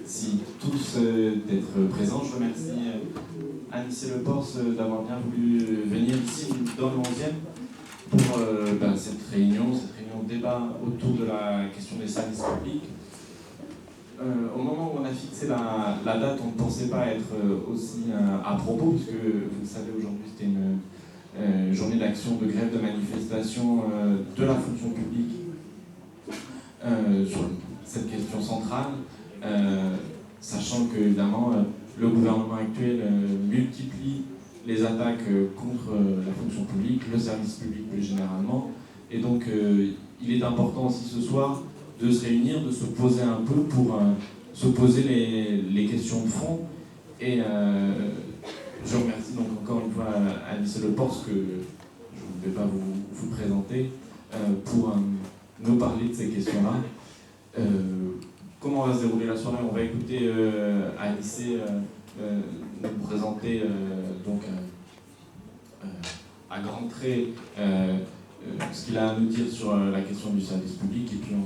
Merci tous d'être présents. Je remercie Anissé Le Pors d'avoir bien voulu venir ici dans le 11e pour cette réunion débat autour de la question des services publics. Au moment où on a fixé la date, on ne pensait pas être aussi à propos, puisque vous le savez, aujourd'hui c'était une journée d'action, de grève, de manifestation de la fonction publique sur cette question centrale, sachant que évidemment le gouvernement actuel multiplie les attaques contre la fonction publique, le service public plus généralement, et donc il est important aussi ce soir de se réunir, de se poser un peu pour se poser les questions de fond. Et je remercie donc encore une fois Anissé Le Pors, que je ne vais pas vous présenter, pour nous parler de ces questions-là. Comment va se dérouler la soirée? On va écouter Anissé nous présenter donc à grands traits ce qu'il a à nous dire sur la question du service public, et puis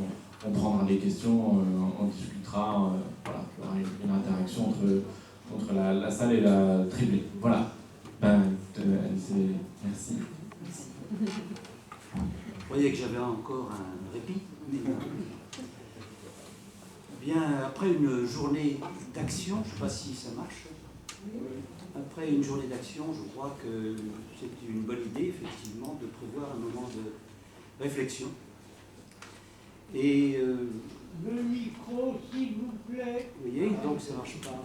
on prendra des questions, on discutera, voilà, il y aura une interaction entre la salle et la tribune. Voilà. Anissé, merci. Vous voyez que j'avais encore un répit. Bien, après une journée d'action, je ne sais pas si ça marche. Après une journée d'action, je crois que c'est une bonne idée, effectivement, de prévoir un moment de réflexion. Et le micro, s'il vous plaît. Vous voyez, donc ça ne marche pas.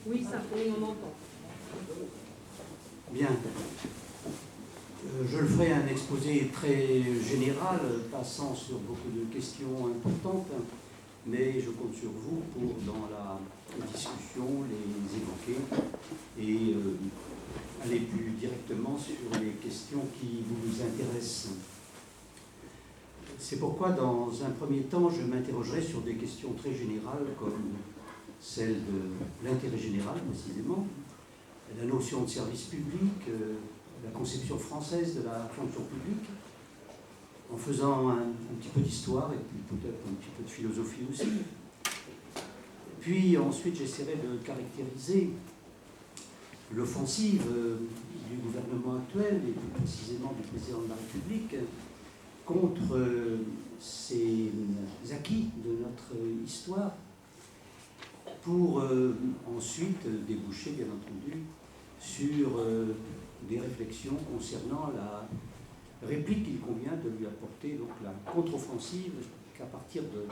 Oui, ça fait on entend. Bien. Je le ferai un exposé très général, passant sur beaucoup de questions importantes, mais je compte sur vous pour, dans la discussion, les évoquer et aller plus directement sur les questions qui vous intéressent. C'est pourquoi, dans un premier temps, je m'interrogerai sur des questions très générales, comme celle de l'intérêt général, précisément, la notion de service public, la conception française de la fonction publique, en faisant un petit peu d'histoire et puis peut-être un petit peu de philosophie aussi. Puis ensuite, j'essaierai de caractériser l'offensive du gouvernement actuel, et plus précisément du président de la République, contre ces acquis de notre histoire, pour ensuite déboucher, bien entendu, sur des réflexions concernant la réplique qu'il convient de lui apporter, donc la contre-offensive, qu'à partir de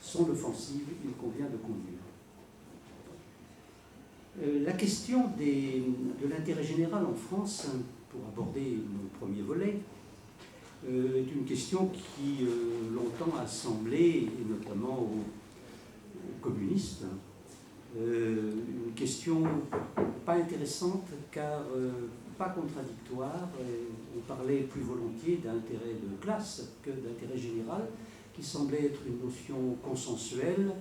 son offensive, il convient de conduire. La question de l'intérêt général en France, pour aborder le premier volet, est une question qui longtemps a semblé, et notamment aux communistes, une question pas intéressante car pas contradictoire. On parlait plus volontiers d'intérêt de classe que d'intérêt général, qui semblait être une notion consensuelle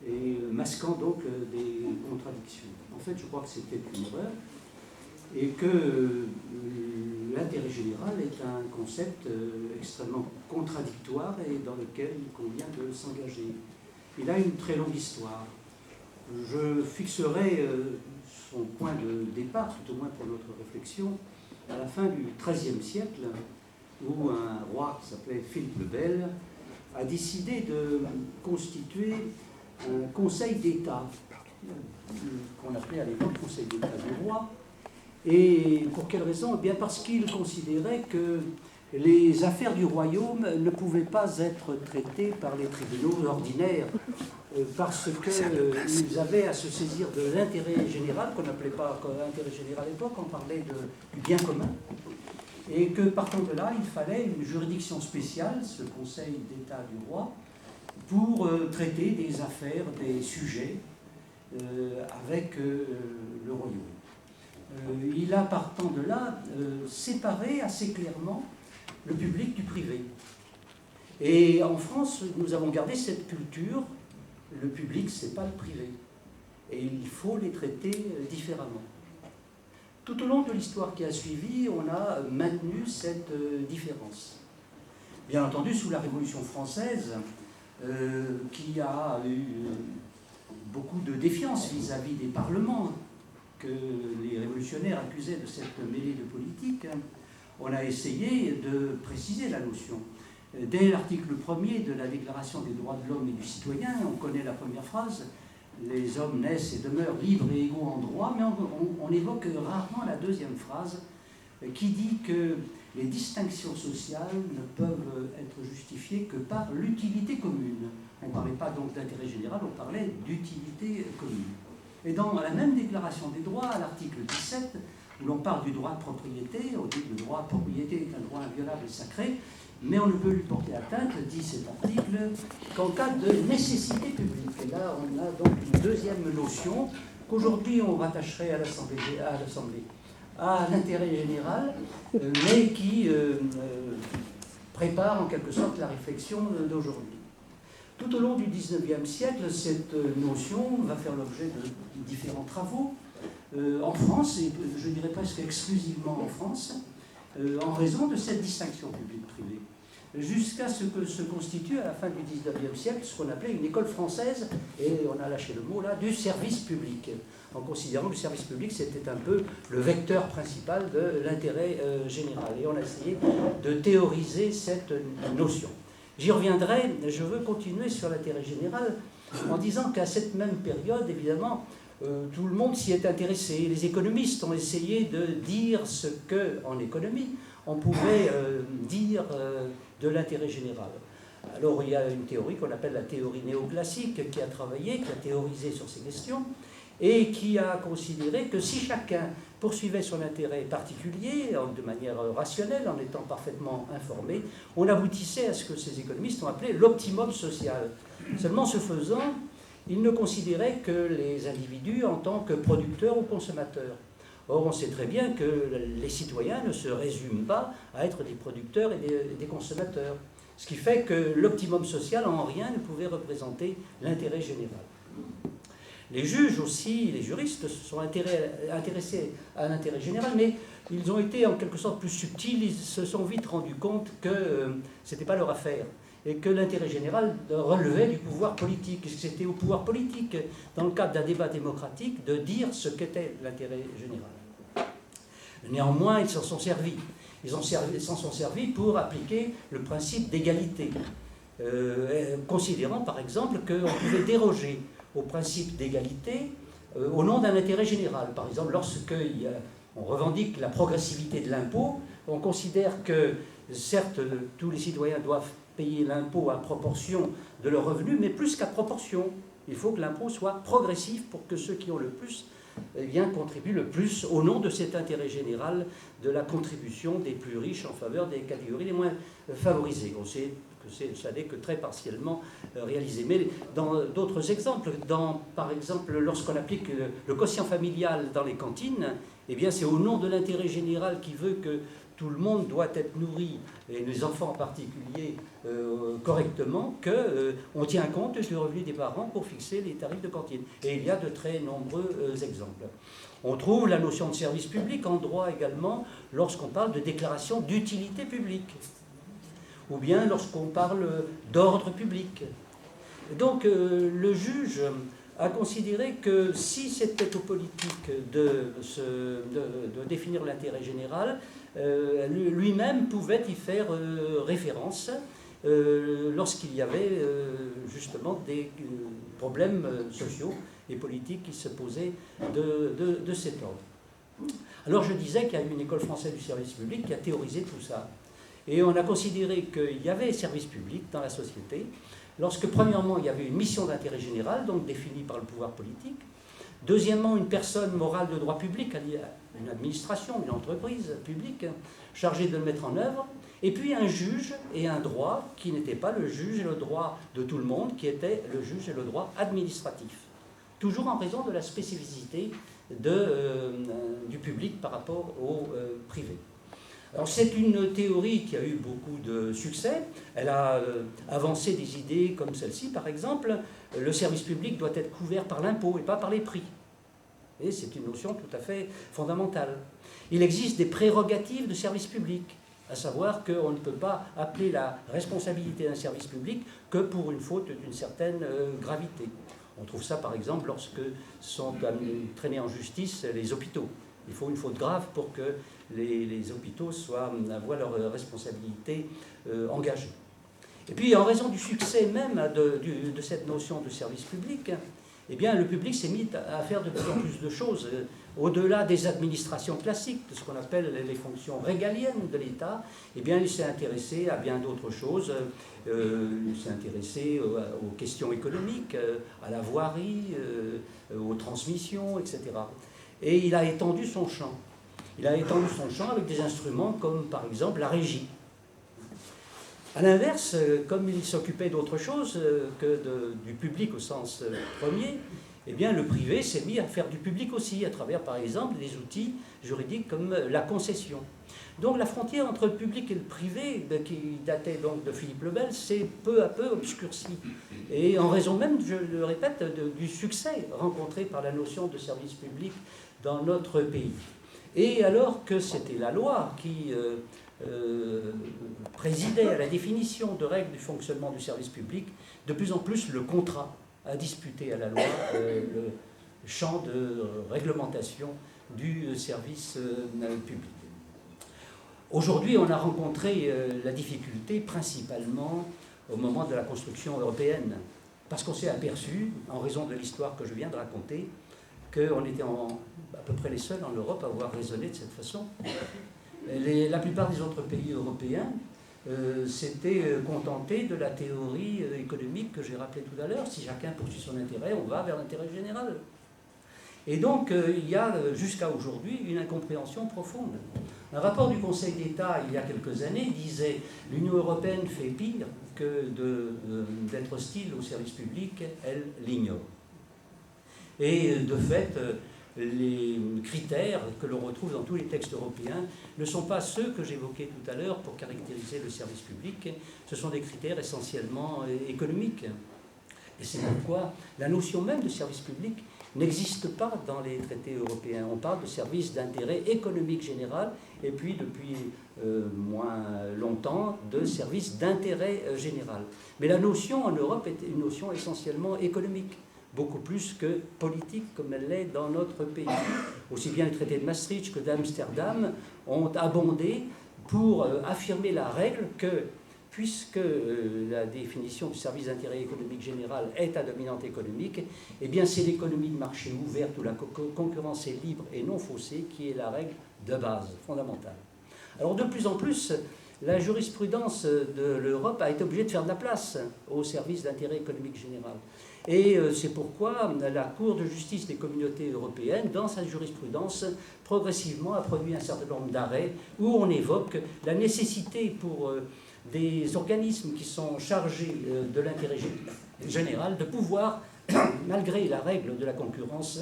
et masquant donc des contradictions. En fait, je crois que c'était une erreur et que l'intérêt général est un concept extrêmement contradictoire et dans lequel il convient de s'engager. Il a une très longue histoire. Je fixerai son point de départ, tout au moins pour notre réflexion, à la fin du XIIIe siècle, où un roi qui s'appelait Philippe le Bel a décidé de constituer un conseil d'État, qu'on appelait à l'époque conseil d'État du roi. Et pour quelle raison? Eh bien parce qu'il considérait que les affaires du royaume ne pouvaient pas être traitées par les tribunaux ordinaires, parce qu'ils avaient à se saisir de l'intérêt général, qu'on n'appelait pas intérêt général à l'époque, on parlait du bien commun, et que partant de là, il fallait une juridiction spéciale, ce conseil d'État du roi, pour traiter des affaires, des sujets avec le royaume. Il a partant de là séparé assez clairement le public du privé. Et en France, nous avons gardé cette culture, le public, c'est pas le privé. Et il faut les traiter différemment. Tout au long de l'histoire qui a suivi, on a maintenu cette différence. Bien entendu, sous la Révolution française, qui a eu beaucoup de défiance vis-à-vis des parlements que les révolutionnaires accusaient de cette mêlée de politique, on a essayé de préciser la notion. Dès l'article 1er de la Déclaration des droits de l'homme et du citoyen, on connaît la première phrase, les hommes naissent et demeurent libres et égaux en droit, mais on évoque rarement la deuxième phrase qui dit que les distinctions sociales ne peuvent être justifiées que par l'utilité commune. On ne parlait pas donc d'intérêt général, on parlait d'utilité commune. Et dans la même déclaration des droits, à l'article 17, où l'on parle du droit de propriété, on dit que le droit de propriété est un droit inviolable et sacré, mais on ne peut lui porter atteinte, dit cet article, qu'en cas de nécessité publique. Et là, on a donc une deuxième notion qu'aujourd'hui on rattacherait à l'Assemblée, à l'intérêt général, mais qui prépare en quelque sorte la réflexion d'aujourd'hui. Tout au long du XIXe siècle, cette notion va faire l'objet de différents travaux en France, et je dirais presque exclusivement en France, en raison de cette distinction publique-privée. Jusqu'à ce que se constitue à la fin du XIXe siècle ce qu'on appelait une école française, et on a lâché le mot là, du service public, en considérant que le service public c'était un peu le vecteur principal de l'intérêt général. Et on a essayé de théoriser cette notion. J'y reviendrai, je veux continuer sur l'intérêt général en disant qu'à cette même période, évidemment, tout le monde s'y est intéressé. Les économistes ont essayé de dire ce qu'en économie, on pouvait dire de l'intérêt général. Alors il y a une théorie qu'on appelle la théorie néoclassique qui a travaillé, qui a théorisé sur ces questions et qui a considéré que si chacun poursuivait son intérêt particulier de manière rationnelle, en étant parfaitement informé, on aboutissait à ce que ces économistes ont appelé l'optimum social. Seulement ce faisant, ils ne considéraient que les individus en tant que producteurs ou consommateurs. Or, on sait très bien que les citoyens ne se résument pas à être des producteurs et des consommateurs. Ce qui fait que l'optimum social, en rien, ne pouvait représenter l'intérêt général. Les juges aussi, les juristes, se sont intéressés à l'intérêt général, mais ils ont été en quelque sorte plus subtils, ils se sont vite rendus compte que ce n'était pas leur affaire, et que l'intérêt général relevait du pouvoir politique, que c'était au pouvoir politique, dans le cadre d'un débat démocratique, de dire ce qu'était l'intérêt général. Néanmoins, ils s'en sont servis. Ils s'en sont servis pour appliquer le principe d'égalité, considérant par exemple qu'on pouvait déroger au principe d'égalité au nom d'un intérêt général. Par exemple, lorsqu'on revendique la progressivité de l'impôt, on considère que, certes, tous les citoyens doivent payer l'impôt à proportion de leurs revenus, mais plus qu'à proportion. Il faut que l'impôt soit progressif pour que ceux qui ont le plus contribuent le plus au nom de cet intérêt général de la contribution des plus riches en faveur des catégories les moins favorisées. On sait que ça n'est que très partiellement réalisé. Mais dans d'autres exemples, par exemple, lorsqu'on applique le quotient familial dans les cantines, eh bien c'est au nom de l'intérêt général qui veut que tout le monde doit être nourri, et les enfants en particulier, correctement, qu'on tient compte du revenu des parents pour fixer les tarifs de cantine. Et il y a de très nombreux exemples. On trouve la notion de service public en droit également lorsqu'on parle de déclaration d'utilité publique, ou bien lorsqu'on parle d'ordre public. Donc le juge a considéré que si c'était aux politiques de définir l'intérêt général, lui-même pouvait y faire référence lorsqu'il y avait justement des problèmes sociaux et politiques qui se posaient de cet ordre. Alors je disais qu'il y a une école française du service public qui a théorisé tout ça. Et on a considéré qu'il y avait service public dans la société, lorsque premièrement il y avait une mission d'intérêt général, donc définie par le pouvoir politique, deuxièmement une personne morale de droit public, une administration, une entreprise publique chargée de le mettre en œuvre, et puis un juge et un droit qui n'était pas le juge et le droit de tout le monde, qui était le juge et le droit administratif, toujours en raison de la spécificité du public par rapport au privé. Alors c'est une théorie qui a eu beaucoup de succès. Elle a avancé des idées comme celle-ci, par exemple. Le service public doit être couvert par l'impôt et pas par les prix. Et c'est une notion tout à fait fondamentale. Il existe des prérogatives de service public. à savoir qu'on ne peut pas appeler la responsabilité d'un service public que pour une faute d'une certaine gravité. On trouve ça par exemple lorsque sont traînés en justice les hôpitaux. Il faut une faute grave pour que les hôpitaux voient leur responsabilité engagée. Et puis en raison du succès même de cette notion de service public, eh bien, le public s'est mis à faire de plus en plus de choses. Au-delà des administrations classiques, de ce qu'on appelle les fonctions régaliennes de l'État, eh bien, il s'est intéressé à bien d'autres choses. Il s'est intéressé aux questions économiques, à la voirie, aux transmissions, etc. Et il a étendu son champ. Il a étendu son champ avec des instruments comme, par exemple, la régie. A l'inverse, comme il s'occupait d'autre chose que du public au sens premier, eh bien, le privé s'est mis à faire du public aussi, à travers, par exemple, des outils juridiques comme la concession. Donc la frontière entre le public et le privé, qui datait donc de Philippe le Bel, s'est peu à peu obscurcie. Et en raison même, je le répète, du succès rencontré par la notion de service public dans notre pays. Et alors que c'était la loi qui présidait à la définition de règles du fonctionnement du service public, de plus en plus le contrat a disputé à la loi le champ de réglementation du service public. Aujourd'hui, on a rencontré la difficulté principalement au moment de la construction européenne, parce qu'on s'est aperçu, en raison de l'histoire que je viens de raconter, qu'on était à peu près les seuls en Europe à avoir raisonné de cette façon. La plupart des autres pays européens s'étaient contentés de la théorie économique que j'ai rappelée tout à l'heure. Si chacun poursuit son intérêt, on va vers l'intérêt général. Et donc, il y a jusqu'à aujourd'hui une incompréhension profonde. Un rapport du Conseil d'État, il y a quelques années, disait « L'Union européenne fait pire que d'être hostile au service public, elle l'ignore ». Et de fait, les critères que l'on retrouve dans tous les textes européens ne sont pas ceux que j'évoquais tout à l'heure pour caractériser le service public. Ce sont des critères essentiellement économiques. Et c'est pourquoi la notion même de service public n'existe pas dans les traités européens. On parle de service d'intérêt économique général et puis depuis moins longtemps de service d'intérêt général. Mais la notion en Europe est une notion essentiellement économique, beaucoup plus que politique comme elle l'est dans notre pays. Aussi bien les traités de Maastricht que d'Amsterdam ont abondé pour affirmer la règle que, puisque la définition du service d'intérêt économique général est à dominante économique, eh bien c'est l'économie de marché ouverte où la concurrence est libre et non faussée qui est la règle de base, fondamentale. Alors de plus en plus, la jurisprudence de l'Europe a été obligée de faire de la place au service d'intérêt économique général. Et c'est pourquoi la Cour de justice des communautés européennes, dans sa jurisprudence, progressivement a produit un certain nombre d'arrêts où on évoque la nécessité pour des organismes qui sont chargés de l'intérêt général de pouvoir, malgré la règle de la concurrence,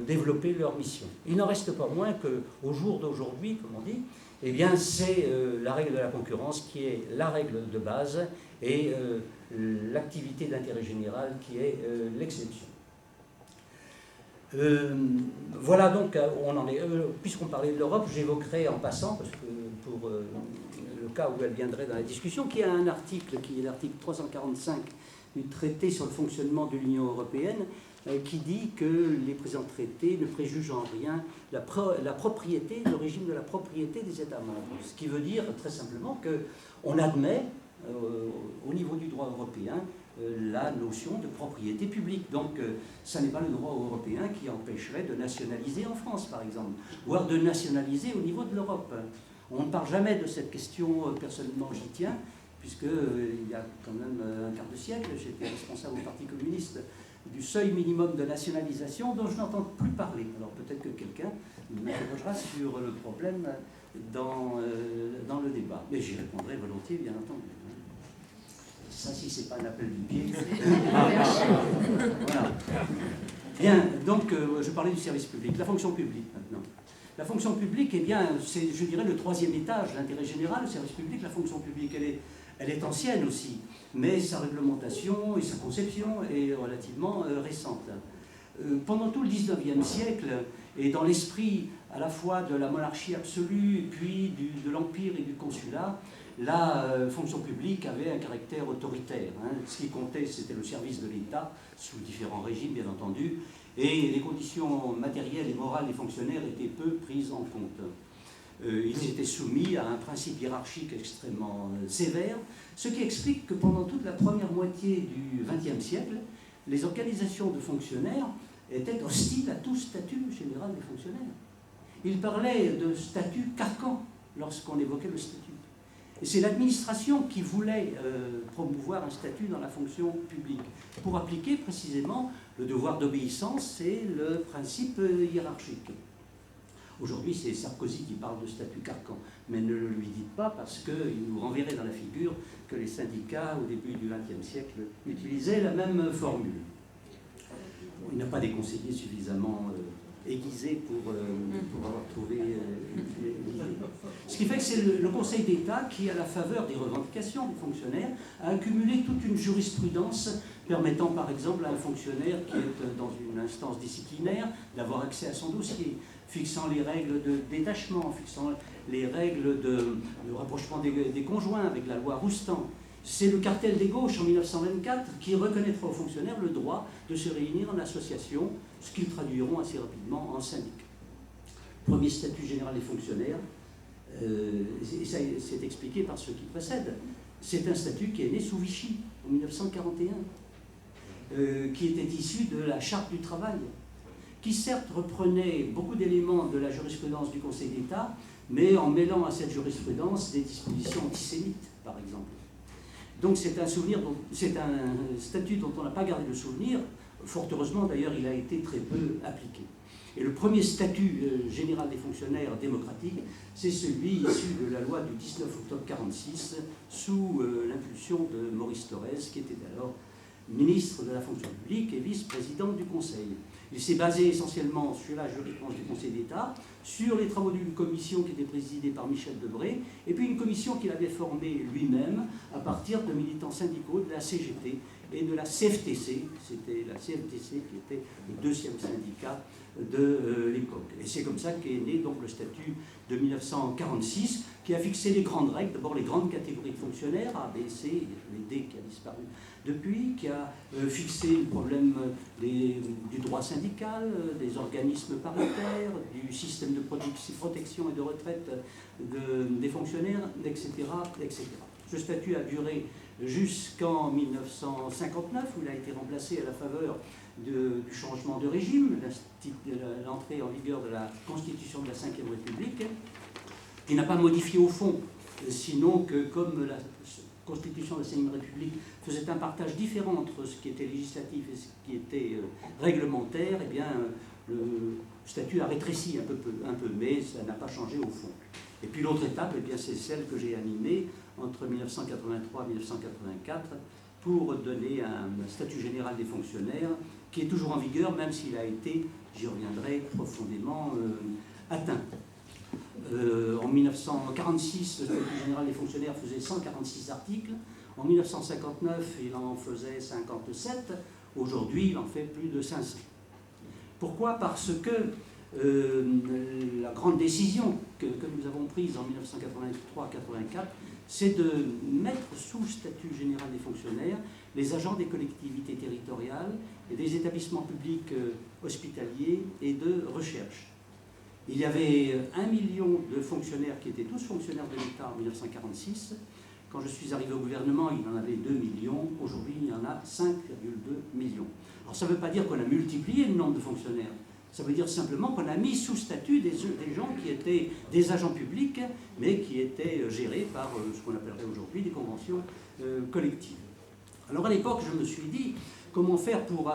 développer leur mission. Il n'en reste pas moins qu'au jour d'aujourd'hui, comme on dit, eh bien, c'est la règle de la concurrence qui est la règle de base et l'activité d'intérêt général qui est l'exception. Voilà donc, on en est. Puisqu'on parlait de l'Europe, j'évoquerai en passant, parce que pour le cas où elle viendrait dans la discussion, qu'il y a un article qui est l'article 345 du traité sur le fonctionnement de l'Union européenne, qui dit que les présents traités ne préjugent en rien la propriété, le régime de la propriété des États membres. Ce qui veut dire très simplement qu'on admet, au niveau du droit européen, la notion de propriété publique. Donc, ça n'est pas le droit européen qui empêcherait de nationaliser en France, par exemple, voire de nationaliser au niveau de l'Europe. On ne parle jamais de cette question, personnellement j'y tiens, puisqu'il y a quand même un quart de siècle, j'étais responsable au Parti communiste du seuil minimum de nationalisation dont je n'entends plus parler. Alors peut-être que quelqu'un m'interrogera sur le problème dans le débat. Mais j'y répondrai volontiers, bien entendu. Ça, si ce n'est pas un appel du pied. Voilà. Bien, donc je parlais du service public. La fonction publique maintenant. La fonction publique, eh bien, c'est, je dirais, le troisième étage, l'intérêt général, le service public. La fonction publique, elle est ancienne aussi, mais sa réglementation et sa conception est relativement récente. Pendant tout le 19e siècle, Et dans l'esprit à la fois de la monarchie absolue, et puis de l'Empire et du consulat, la fonction publique avait un caractère autoritaire. Ce qui comptait, c'était le service de l'État, sous différents régimes, bien entendu, et les conditions matérielles et morales des fonctionnaires étaient peu prises en compte. Ils étaient soumis à un principe hiérarchique extrêmement sévère, ce qui explique que pendant toute la première moitié du XXe siècle, les organisations de fonctionnaires étaient hostiles à tout statut général des fonctionnaires. Ils parlaient de statut carcan lorsqu'on évoquait le statut. Et c'est l'administration qui voulait promouvoir un statut dans la fonction publique pour appliquer précisément le devoir d'obéissance et le principe hiérarchique. Aujourd'hui, c'est Sarkozy qui parle de statut carcan, mais ne le lui dites pas parce qu'il nous renverrait dans la figure que les syndicats, au début du XXe siècle, utilisaient la même formule. Il n'a pas des conseillers suffisamment aiguisés pour avoir trouvé l'idée. Ce qui fait que c'est le Conseil d'État qui, à la faveur des revendications des fonctionnaires, a accumulé toute une jurisprudence permettant par exemple à un fonctionnaire qui est dans une instance disciplinaire d'avoir accès à son dossier, fixant les règles de détachement, fixant les règles de rapprochement des conjoints avec la loi Roustan. C'est le cartel des gauches en 1924 qui reconnaîtra aux fonctionnaires le droit de se réunir en association, ce qu'ils traduiront assez rapidement en syndicat. Premier statut général des fonctionnaires, et ça c'est expliqué par ce qui précède. C'est un statut qui est né sous Vichy en 1941, qui était issu de la Charte du travail, qui certes reprenait beaucoup d'éléments de la jurisprudence du Conseil d'État, mais en mêlant à cette jurisprudence des dispositions antisémites, par exemple. Donc c'est un statut dont on n'a pas gardé le souvenir. Fort heureusement, d'ailleurs, il a été très peu appliqué. Et le premier statut général des fonctionnaires démocratiques, c'est celui issu de la loi du 19 octobre 1946, sous l'impulsion de Maurice Thorez, qui était alors ministre de la fonction publique et vice-président du Conseil. Il s'est basé essentiellement sur la jurisprudence du Conseil d'État, sur les travaux d'une commission qui était présidée par Michel Debré, et puis une commission qu'il avait formée lui-même à partir de militants syndicaux de la CGT et de la CFTC. C'était la CFTC qui était le deuxième syndicat de l'époque. Et c'est comme ça qu'est né donc le statut de 1946, qui a fixé les grandes règles, d'abord les grandes catégories de fonctionnaires, A, B, C, les D qui a disparu depuis, qui a fixé le problème du droit syndical, des organismes paritaires, du système de protection et de retraite des fonctionnaires, etc., etc. Ce statut a duré jusqu'en 1959, où il a été remplacé à la faveur du changement de régime, l'entrée en vigueur de la Constitution de la Ve République, qui n'a pas modifié au fond, sinon que comme la Constitution de la Ve République faisait un partage différent entre ce qui était législatif et ce qui était réglementaire, eh bien, le statut a rétréci un peu, mais ça n'a pas changé au fond. Et puis l'autre étape, eh bien, c'est celle que j'ai animée entre 1983 et 1984 pour donner un statut général des fonctionnaires qui est toujours en vigueur, même s'il a été, j'y reviendrai, profondément atteint. En 1946, le statut général des fonctionnaires faisait 146 articles. En 1959, il en faisait 57. Aujourd'hui, il en fait plus de 500. Pourquoi ? Parce que la grande décision que nous avons prise en 1983-84, c'est de mettre sous statut général des fonctionnaires les agents des collectivités territoriales et des établissements publics hospitaliers et de recherche. Il y avait 1 million de fonctionnaires qui étaient tous fonctionnaires de l'État en 1946. Quand je suis arrivé au gouvernement, il en avait 2 millions. Aujourd'hui, il y en a 5,2 millions. Alors ça ne veut pas dire qu'on a multiplié le nombre de fonctionnaires. Ça veut dire simplement qu'on a mis sous statut des gens qui étaient des agents publics, mais qui étaient gérés par ce qu'on appellerait aujourd'hui des conventions collectives. Alors à l'époque, je me suis dit, comment faire pour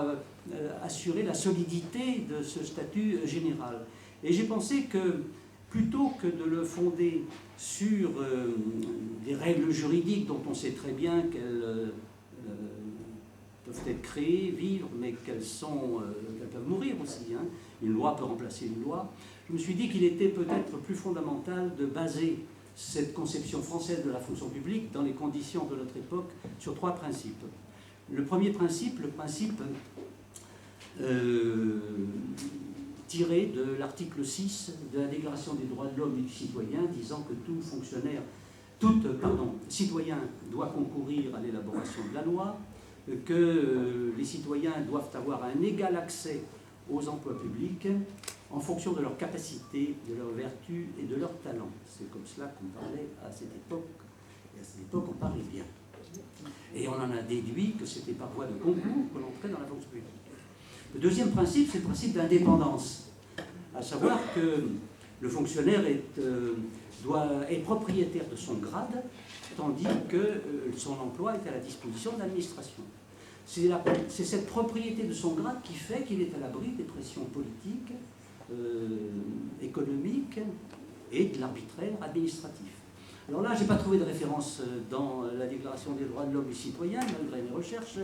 assurer la solidité de ce statut général ? Et j'ai pensé que plutôt que de le fonder sur des règles juridiques dont on sait très bien qu'elles peuvent être créées, vivre, mais qu'elles peuvent mourir aussi, hein. Une loi peut remplacer une loi. Je me suis dit qu'il était peut-être plus fondamental de baser cette conception française de la fonction publique dans les conditions de notre époque sur 3 principes. Le premier principe, le principe tiré de l'article 6 de la Déclaration des droits de l'homme et du citoyen, disant que tout citoyen doit concourir à l'élaboration de la loi, que les citoyens doivent avoir un égal accès aux emplois publics en fonction de leur capacité, de leur vertu et de leur talent. C'est comme cela qu'on parlait à cette époque, et à cette époque on parlait bien. Et on en a déduit que c'était par voie de concours que l'on entrait dans la fonction publique. Le deuxième principe, c'est le principe d'indépendance, à savoir que le fonctionnaire est propriétaire de son grade, tandis que son emploi est à la disposition de l'administration. C'est cette propriété de son grade qui fait qu'il est à l'abri des pressions politiques, économiques et de l'arbitraire administratif. Alors là, je n'ai pas trouvé de référence dans la Déclaration des droits de l'homme et du citoyen, malgré mes recherches.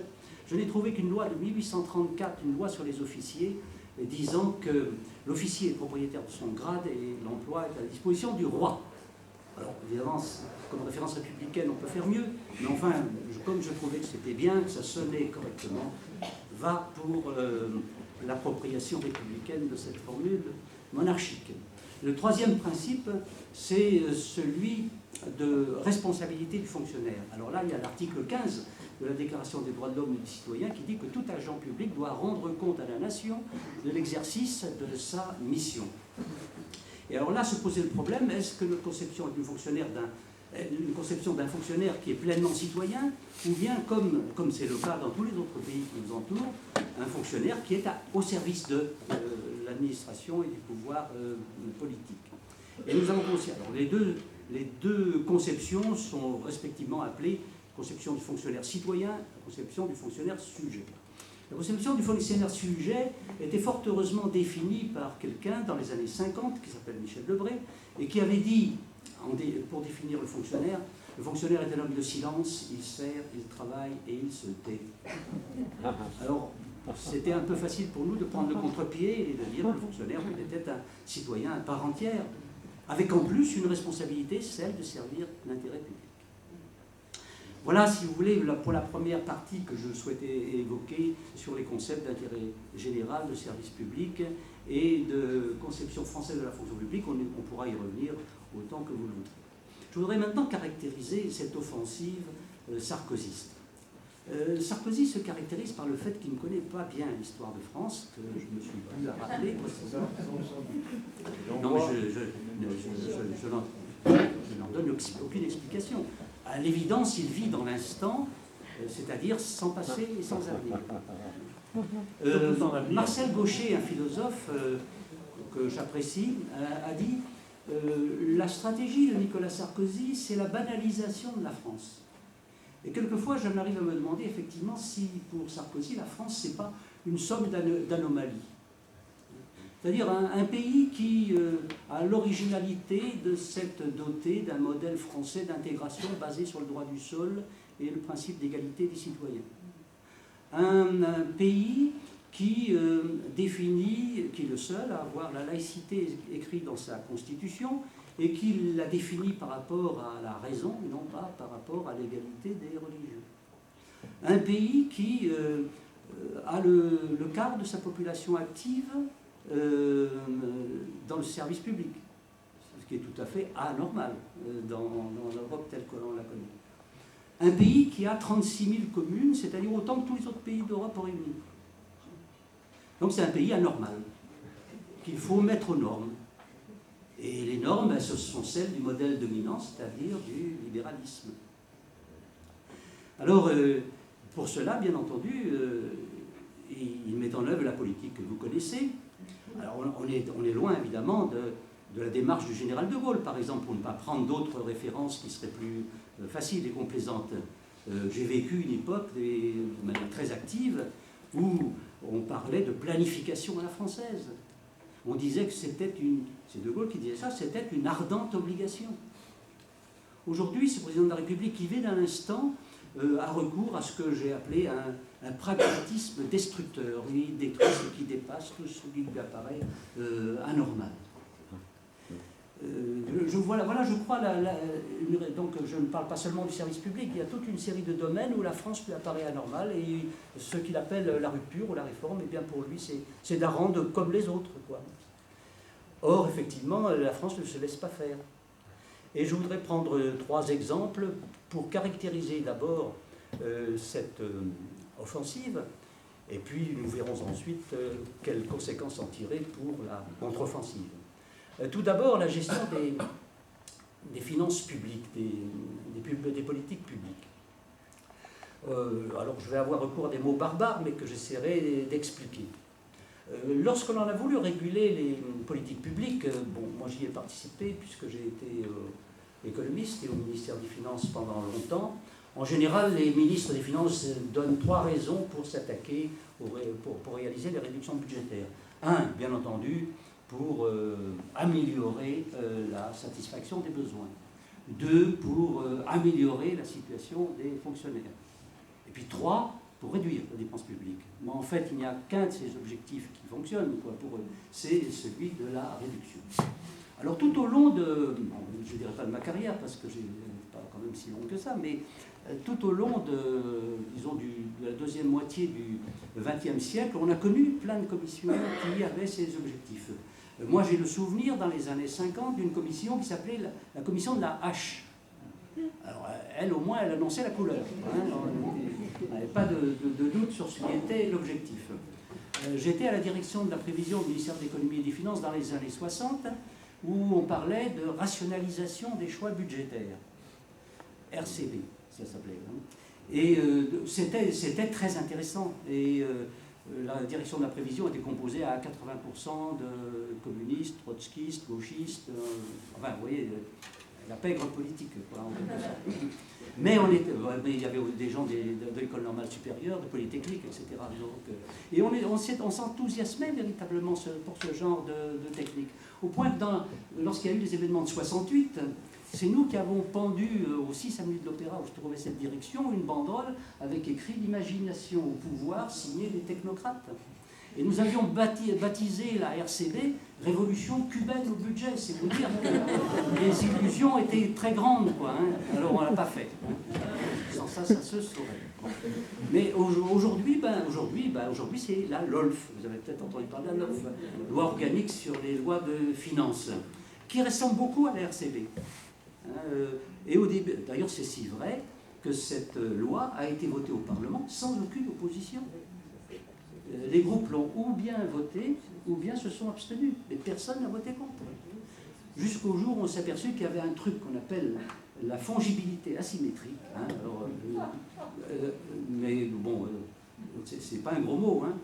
Je n'ai trouvé qu'une loi de 1834, une loi sur les officiers, disant que l'officier est propriétaire de son grade et l'emploi est à la disposition du roi. Alors évidemment, comme référence républicaine, on peut faire mieux, mais enfin, comme je trouvais que c'était bien, que ça sonnait correctement, va pour l'appropriation républicaine de cette formule monarchique. Le troisième principe, c'est celui de responsabilité du fonctionnaire. Alors là, il y a l'article 15 de la Déclaration des droits de l'homme et du citoyen qui dit que tout agent public doit rendre compte à la nation de l'exercice de sa mission. Et alors là se posait le problème, est-ce que notre conception du fonctionnaire une conception d'un fonctionnaire qui est pleinement citoyen, ou bien, comme c'est le cas dans tous les autres pays qui nous entourent, un fonctionnaire qui est au service de l'administration et du pouvoir politique. Et nous avons aussi, alors les deux conceptions sont respectivement appelées conception du fonctionnaire citoyen, conception du fonctionnaire sujet. La conception du fonctionnaire sujet était fort heureusement définie par quelqu'un dans les années 50, qui s'appelle Michel Debré, et qui avait dit, pour définir le fonctionnaire est un homme de silence, il sert, il travaille et il se tait. Alors, c'était un peu facile pour nous de prendre le contre-pied et de dire que le fonctionnaire était un citoyen à part entière, avec en plus une responsabilité, celle de servir l'intérêt public. Voilà, si vous voulez, pour la première partie que je souhaitais évoquer sur les concepts d'intérêt général, de service public et de conception française de la fonction publique. On pourra y revenir autant que vous le voudrez. Je voudrais maintenant caractériser cette offensive sarkozyste. Sarkozy se caractérise par le fait qu'il ne connaît pas bien l'histoire de France, que je ne me suis plus à rappeler précisément. Non, je n'en donne aucune explication. À l'évidence, il vit dans l'instant, c'est-à-dire sans passé et sans avenir. Marcel Gauchet, un philosophe que j'apprécie, a dit la stratégie de Nicolas Sarkozy, c'est la banalisation de la France. Et quelquefois, j'en arrive à me demander effectivement si pour Sarkozy, la France, ce n'est pas une somme d'anomalies. C'est-à-dire un pays qui a l'originalité de s'être doté d'un modèle français d'intégration basé sur le droit du sol et le principe d'égalité des citoyens. Un pays qui définit, qui est le seul à avoir la laïcité écrite dans sa constitution et qui la définit par rapport à la raison et non pas par rapport à l'égalité des religieux. Un pays qui a le quart de sa population active dans le service public, ce qui est tout à fait anormal dans l'Europe telle que l'on la connaît. Un pays qui a 36 000 communes, c'est-à-dire autant que tous les autres pays d'Europe réunis. Donc c'est un pays anormal, qu'il faut mettre aux normes. Et les normes, ce sont celles du modèle dominant, c'est-à-dire du libéralisme. Alors, pour cela, bien entendu, il met en œuvre la politique que vous connaissez. Alors on est loin évidemment de la démarche du général de Gaulle, par exemple, pour ne pas prendre d'autres références qui seraient plus faciles et complaisantes. J'ai vécu une époque de manière très active où on parlait de planification à la française. On disait que c'est De Gaulle qui disait ça, c'était une ardente obligation. Aujourd'hui, ce président de la République qui vit d'un instant a recours à ce que j'ai appelé un pragmatisme destructeur. Il détruit ce qui dépasse, tout ce qui lui apparaît anormal. je crois, donc je ne parle pas seulement du service public, il y a toute une série de domaines où la France lui apparaît anormale, et ce qu'il appelle la rupture ou la réforme, eh bien pour lui c'est de la rendre comme les autres, quoi. Or, effectivement, la France ne se laisse pas faire. Et je voudrais prendre 3 exemples pour caractériser d'abord cette offensive, et puis nous verrons ensuite quelles conséquences en tirer pour la contre-offensive. Tout d'abord, la gestion des finances publiques, des politiques publiques. Alors, je vais avoir recours à des mots barbares, mais que j'essaierai d'expliquer. Lorsqu'on en a voulu réguler les politiques publiques, moi j'y ai participé puisque j'ai été économiste et au ministère des Finances pendant longtemps. En général, les ministres des Finances donnent 3 raisons pour s'attaquer, pour réaliser les réductions budgétaires. 1, bien entendu, pour améliorer la satisfaction des besoins. 2, pour améliorer la situation des fonctionnaires. Et puis 3, pour réduire la dépense publique. Mais en fait, il n'y a qu'un de ces objectifs qui fonctionne, quoi, pour eux, c'est celui de la réduction. Alors tout au long de, je ne dirais pas de ma carrière, parce que je n'ai pas quand même si long que ça, mais tout au long disons, de la deuxième moitié du XXe siècle, on a connu plein de commissions qui avaient ces objectifs. Moi, j'ai le souvenir, dans les années 50, d'une commission qui s'appelait la commission de la hache. Alors, elle, au moins, elle annonçait la couleur. Hein, on n'avait pas de doute sur ce qui était l'objectif. J'étais à la direction de la prévision du ministère de l'économie et des finances dans les années 60, où on parlait de rationalisation des choix budgétaires. RCB, ça s'appelait. Hein. Et c'était très intéressant. Et la direction de la prévision était composée à 80% de communistes, trotskistes, gauchistes, enfin, vous voyez, la pègre politique, quoi, en quelque sorte. Mais il y avait des gens de l'école normale supérieure, de Polytechnique, etc. Donc, et on s'enthousiasmait véritablement pour ce genre de technique. Au point que lorsqu'il y a eu les événements de 68, c'est nous qui avons pendu au 6 avenue de l'Opéra, où je trouvais cette direction, une banderole avec écrit « L'imagination au pouvoir, signé des technocrates ». Et nous avions baptisé la RCB « Révolution cubaine au budget ». C'est vous dire que les illusions étaient très grandes, quoi. Hein. Alors on ne l'a pas fait. Hein. Sans ça, ça se saurait. Bon. Mais aujourd'hui, c'est la LOLF. Vous avez peut-être entendu parler de la LOLF, loi organique sur les lois de finances, qui ressemble beaucoup à la RCB. Et au début, d'ailleurs, c'est si vrai que cette loi a été votée au Parlement sans aucune opposition. Les groupes l'ont ou bien voté, ou bien se sont abstenus. Mais personne n'a voté contre. Jusqu'au jour où on s'est aperçu qu'il y avait un truc qu'on appelle la fongibilité asymétrique. Hein. Alors, mais bon, c'est pas un gros mot. Hein.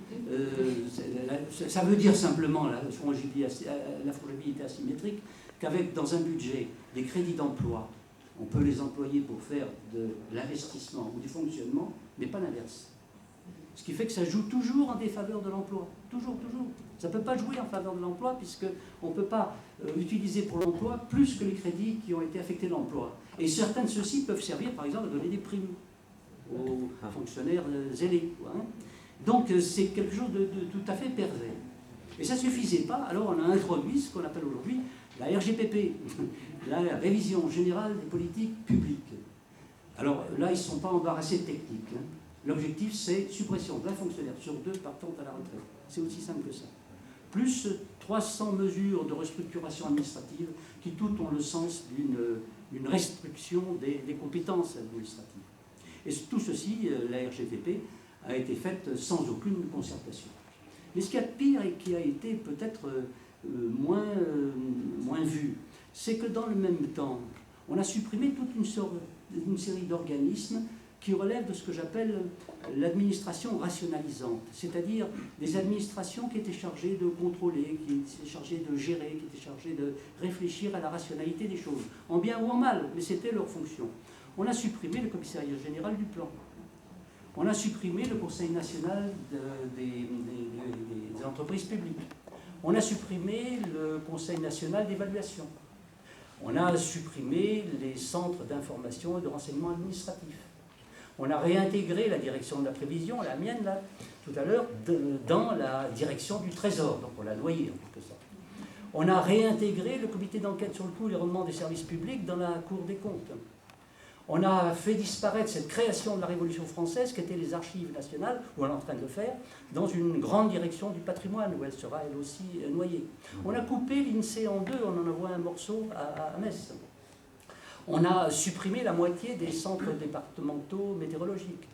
Ça veut dire simplement la fongibilité asymétrique, qu'avec dans un budget des crédits d'emploi, on peut les employer pour faire de l'investissement ou du fonctionnement, mais pas l'inverse. Ce qui fait que ça joue toujours en défaveur de l'emploi. Toujours, toujours. Ça ne peut pas jouer en faveur de l'emploi, puisqu'on ne peut pas utiliser pour l'emploi plus que les crédits qui ont été affectés à l'emploi. Et certains de ceux-ci peuvent servir, par exemple, à donner des primes aux fonctionnaires zélés. Hein. Donc c'est quelque chose de tout à fait pervers. Et ça ne suffisait pas, alors on a introduit ce qu'on appelle aujourd'hui la RGPP, la révision générale des politiques publiques. Alors là, ils ne sont pas embarrassés de technique. Hein. L'objectif, c'est suppression d'un fonctionnaire sur 2 partant à la retraite. C'est aussi simple que ça. Plus 300 mesures de restructuration administrative qui toutes ont le sens d'une restriction des compétences administratives. Et tout ceci, la RGPP, a été faite sans aucune concertation. Mais ce qu'il y a de pire et qui a été peut-être moins vu, c'est que dans le même temps, on a supprimé toute une série d'organismes qui relèvent de ce que j'appelle l'administration rationalisante, c'est-à-dire des administrations qui étaient chargées de contrôler, qui étaient chargées de gérer, qui étaient chargées de réfléchir à la rationalité des choses, en bien ou en mal, mais c'était leur fonction. On a supprimé le commissariat général du plan. On a supprimé le Conseil national des entreprises publiques. On a supprimé le Conseil national d'évaluation. On a supprimé les centres d'information et de renseignement administratif. On a réintégré la direction de la prévision, la mienne là, tout à l'heure, dans la direction du Trésor. Donc on l'a noyé en quelque sorte. On a réintégré le comité d'enquête sur le coût et les rendements des services publics dans la Cour des comptes. On a fait disparaître cette création de la Révolution française qu'étaient les archives nationales, ou on est en train de le faire, dans une grande direction du patrimoine, où elle sera elle aussi noyée. On a coupé l'INSEE en deux, on en envoie un morceau à Metz. On a supprimé la moitié des centres départementaux météorologiques.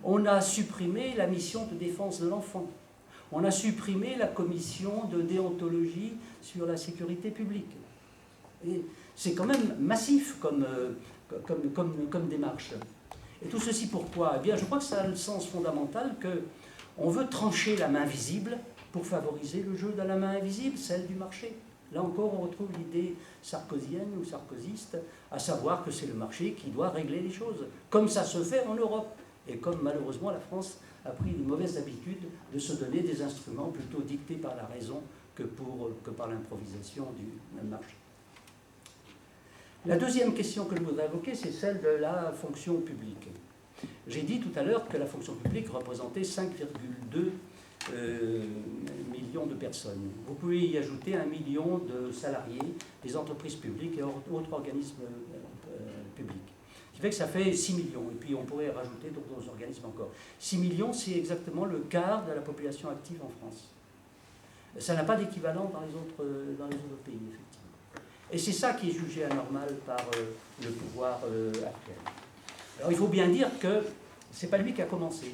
On a supprimé la mission de défense de l'enfant. On a supprimé la commission de déontologie sur la sécurité publique. Et c'est quand même massif comme démarche. Et tout ceci pourquoi? Eh bien, je crois que ça a le sens fondamental qu'on veut trancher la main visible pour favoriser le jeu de la main invisible, celle du marché. Là encore, on retrouve l'idée sarkozienne ou sarkozyste, à savoir que c'est le marché qui doit régler les choses, comme ça se fait en Europe, et comme malheureusement la France a pris une mauvaise habitude de se donner des instruments plutôt dictés par la raison que par l'improvisation du marché. La deuxième question que je voudrais évoquer, c'est celle de la fonction publique. J'ai dit tout à l'heure que la fonction publique représentait 5,2 millions de personnes. Vous pouvez y ajouter 1 million de salariés des entreprises publiques et autres organismes publics. Ce qui fait que ça fait 6 millions. Et puis on pourrait rajouter d'autres organismes encore. 6 millions, c'est exactement le quart de la population active en France. Ça n'a pas d'équivalent dans les autres pays, effectivement. Et c'est ça qui est jugé anormal par le pouvoir actuel. Alors il faut bien dire que ce n'est pas lui qui a commencé.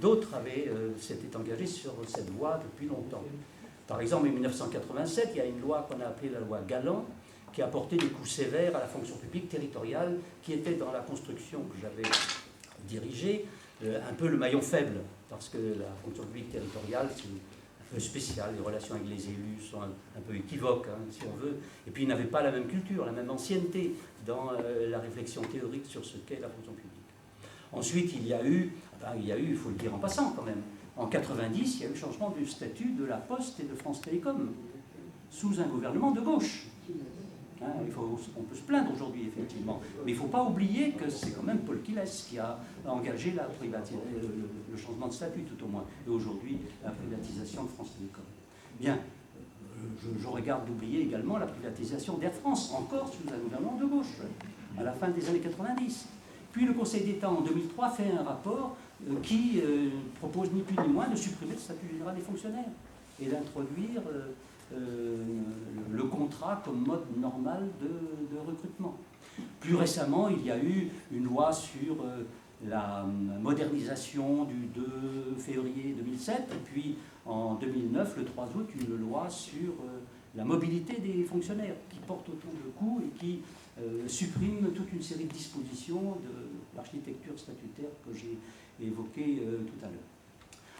D'autres s'étaient engagés sur cette voie depuis longtemps. Par exemple, en 1987, il y a une loi qu'on a appelée la loi Galland, qui a porté des coups sévères à la fonction publique territoriale, qui était dans la construction que j'avais dirigée, un peu le maillon faible, parce que la fonction publique territoriale, c'est un peu spécial, les relations avec les élus sont un peu équivoques, hein, si on veut, et puis ils n'avaient pas la même culture, la même ancienneté dans la réflexion théorique sur ce qu'est la fonction publique. Ensuite, il y a eu, il faut le dire en passant quand même, en 90, il y a eu le changement du statut de la Poste et de France Télécom, sous un gouvernement de gauche. Hein, on peut se plaindre aujourd'hui, effectivement, mais il ne faut pas oublier que c'est quand même Paul Quilles qui a engagé le changement de statut, tout au moins, et aujourd'hui la privatisation de France Télécom. Bien, j'aurais garde d'oublier également la privatisation d'Air France, encore sous un gouvernement de gauche, à la fin des années 90. Puis le Conseil d'État, en 2003, fait un rapport qui propose ni plus ni moins de supprimer le statut général des fonctionnaires et d'introduire le contrat comme mode normal de recrutement. Plus récemment, il y a eu une loi sur la modernisation du 2 février 2007, et puis en 2009, le 3 août, une loi sur la mobilité des fonctionnaires, qui porte autant de coûts et qui supprime toute une série de dispositions de l'architecture statutaire que j'ai évoquée tout à l'heure.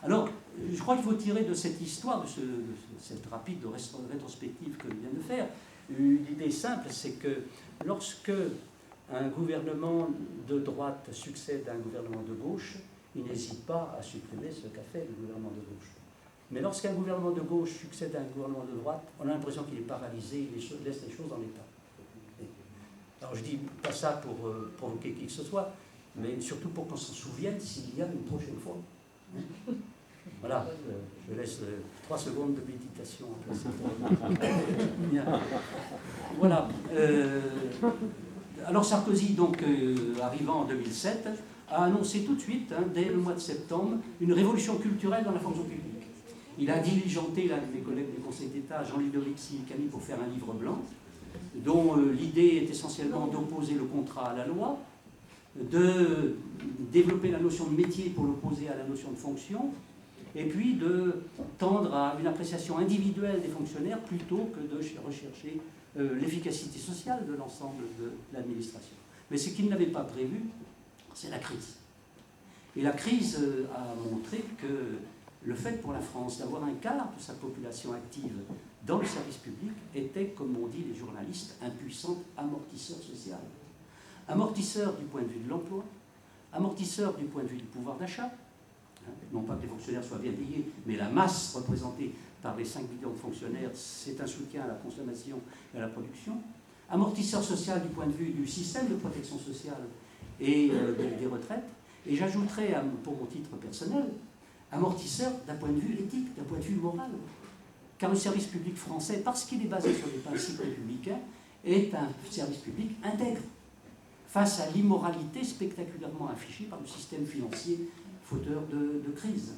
Alors, je crois qu'il faut tirer de cette histoire, de cette rapide rétrospective que je viens de faire, une idée simple, c'est que lorsque un gouvernement de droite succède à un gouvernement de gauche, il n'hésite pas à supprimer ce qu'a fait le gouvernement de gauche. Mais lorsqu'un gouvernement de gauche succède à un gouvernement de droite, on a l'impression qu'il est paralysé, il laisse les choses en l'état. Alors je ne dis pas ça pour provoquer qui que ce soit, mais surtout pour qu'on s'en souvienne s'il y a une prochaine fois. Voilà, je laisse 3 secondes de méditation. Bien. Voilà. Alors Sarkozy, donc, arrivant en 2007, a annoncé tout de suite, hein, dès le mois de septembre, une révolution culturelle dans la fonction publique. Il a diligenté l'un de mes collègues du Conseil d'État, Jean-Luc Dorixy-Camille, pour faire un livre blanc, dont l'idée est essentiellement d'opposer le contrat à la loi, de développer la notion de métier pour l'opposer à la notion de fonction, et puis de tendre à une appréciation individuelle des fonctionnaires plutôt que de rechercher l'efficacité sociale de l'ensemble de l'administration. Mais ce qu'il n'avait pas prévu, c'est la crise. Et la crise a montré que le fait pour la France d'avoir un quart de sa population active dans le service public était, comme on dit les journalistes, un puissant amortisseur social. Amortisseur du point de vue de l'emploi, amortisseur du point de vue du pouvoir d'achat, non pas que les fonctionnaires soient bien payés, mais la masse représentée par les 5 millions de fonctionnaires, c'est un soutien à la consommation et à la production. Amortisseur social du point de vue du système de protection sociale et des retraites. Et j'ajouterais, pour mon titre personnel, amortisseur d'un point de vue éthique, d'un point de vue moral. car le service public français, parce qu'il est basé sur des principes républicains, est un service public intègre face à l'immoralité spectaculairement affichée par le système financier fauteur de crise.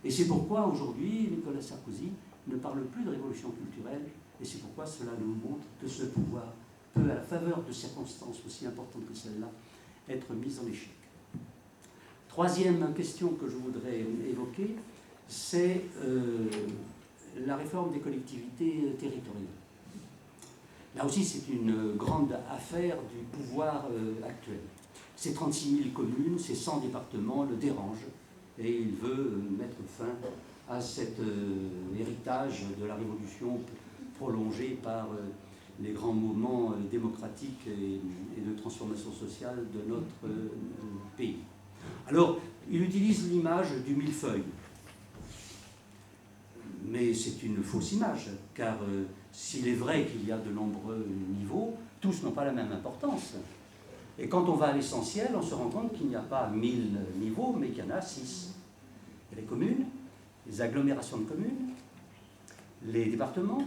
Et c'est pourquoi aujourd'hui Nicolas Sarkozy ne parle plus de révolution culturelle, et c'est pourquoi cela nous montre que ce pouvoir peut, à la faveur de circonstances aussi importantes que celle-là, être mis en échec. Troisième question que je voudrais évoquer, c'est la réforme des collectivités territoriales. Là aussi, c'est une grande affaire du pouvoir actuel. Ces 36 000 communes, ces 100 départements le dérangent, et il veut mettre fin à cet héritage de la Révolution prolongé par les grands mouvements démocratiques et de transformation sociale de notre pays. Alors, il utilise l'image du millefeuille. Mais c'est une fausse image, car s'il est vrai qu'il y a de nombreux niveaux, tous n'ont pas la même importance. Et quand on va à l'essentiel, on se rend compte qu'il n'y a pas 1000 niveaux, mais qu'il y en a 6. Il y a les communes, les agglomérations de communes, les départements,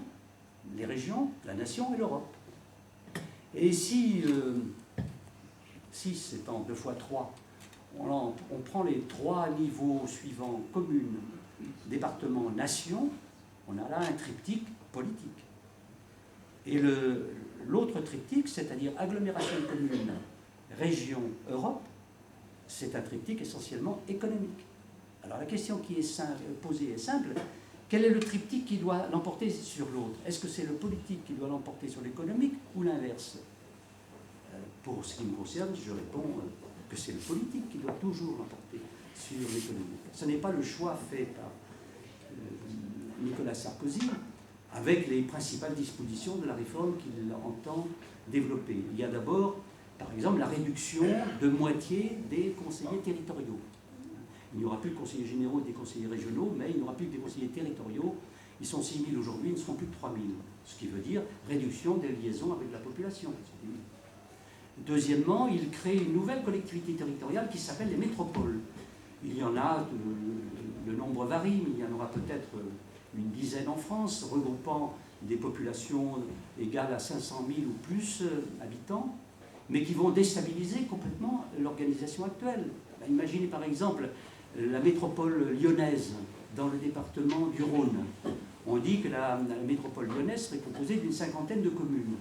les régions, la nation et l'Europe. Et si 6 étant 2 fois 3, on prend les 3 niveaux suivants, communes, département, nation, on a là un triptyque politique. Et l'autre triptyque, c'est-à-dire agglomération de communes, région, Europe, c'est un triptyque essentiellement économique. Alors la question qui est posée est simple. Quel est le triptyque qui doit l'emporter sur l'autre? Est-ce que c'est le politique qui doit l'emporter sur l'économique ou l'inverse? Pour ce qui me concerne, je réponds que c'est le politique qui doit toujours l'emporter sur l'économique. Ce n'est pas le choix fait par Nicolas Sarkozy avec les principales dispositions de la réforme qu'il entend développer. Il y a d'abord, par exemple, la réduction de moitié des conseillers territoriaux. Il n'y aura plus de conseillers généraux et des conseillers régionaux, mais il n'y aura plus que des conseillers territoriaux. Ils sont 6 000 aujourd'hui, ils ne seront plus que 3 000. Ce qui veut dire réduction des liaisons avec la population. Deuxièmement, il crée une nouvelle collectivité territoriale qui s'appelle les métropoles. Il y en a, le nombre varie, mais il y en aura peut-être une dizaine en France, regroupant des populations égales à 500 000 ou plus habitants, mais qui vont déstabiliser complètement l'organisation actuelle. Imaginez par exemple la métropole lyonnaise dans le département du Rhône. On dit que la métropole lyonnaise serait composée d'une 50aine de communes.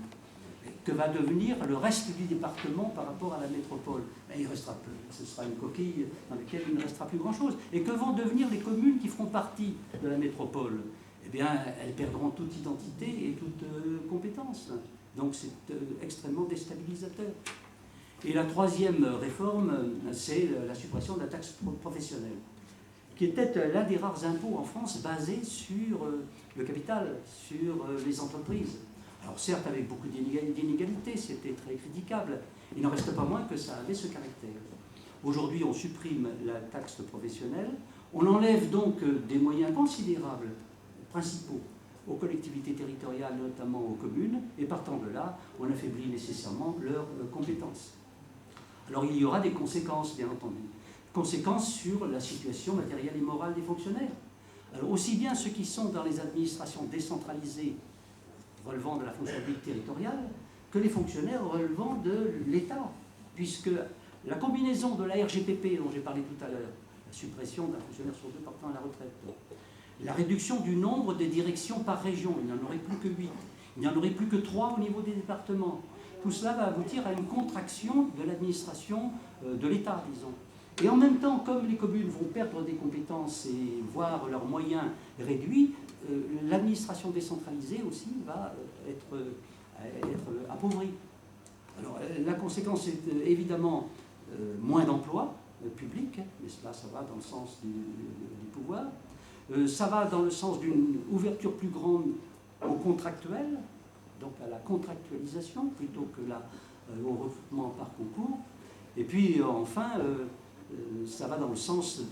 Que va devenir le reste du département par rapport à la métropole? Il restera peu. Ce sera une coquille dans laquelle il ne restera plus grand-chose. Et que vont devenir les communes qui feront partie de la métropole? Eh bien, elles perdront toute identité et toute compétence. Donc c'est extrêmement déstabilisateur. Et la troisième réforme, c'est la suppression de la taxe professionnelle, qui était l'un des rares impôts en France basés sur le capital, sur les entreprises. Alors certes, avec beaucoup d'inégalités, c'était très critiquable. Il n'en reste pas moins que ça avait ce caractère. Aujourd'hui, on supprime la taxe professionnelle, on enlève donc des moyens considérables, principaux, aux collectivités territoriales, notamment aux communes, et partant de là, on affaiblit nécessairement leurs compétences. Alors il y aura des conséquences, bien entendu. Conséquences sur la situation matérielle et morale des fonctionnaires. Alors aussi bien ceux qui sont dans les administrations décentralisées relevant de la fonction publique territoriale, que les fonctionnaires relevant de l'État, puisque la combinaison de la RGPP dont j'ai parlé tout à l'heure, la suppression d'un fonctionnaire sur 2 partant à la retraite, la réduction du nombre des directions par région, il n'y en aurait plus que 8, il n'y en aurait plus que 3 au niveau des départements, tout cela va aboutir à une contraction de l'administration de l'État, disons. Et en même temps, comme les communes vont perdre des compétences et voir leurs moyens réduits, l'administration décentralisée aussi va être appauvrie. Alors la conséquence est évidemment moins d'emplois publics, mais cela ça va dans le sens du pouvoir. Ça va dans le sens d'une ouverture plus grande aux contractuels, donc à la contractualisation plutôt que au recrutement par concours. Et puis enfin, ça va dans le sens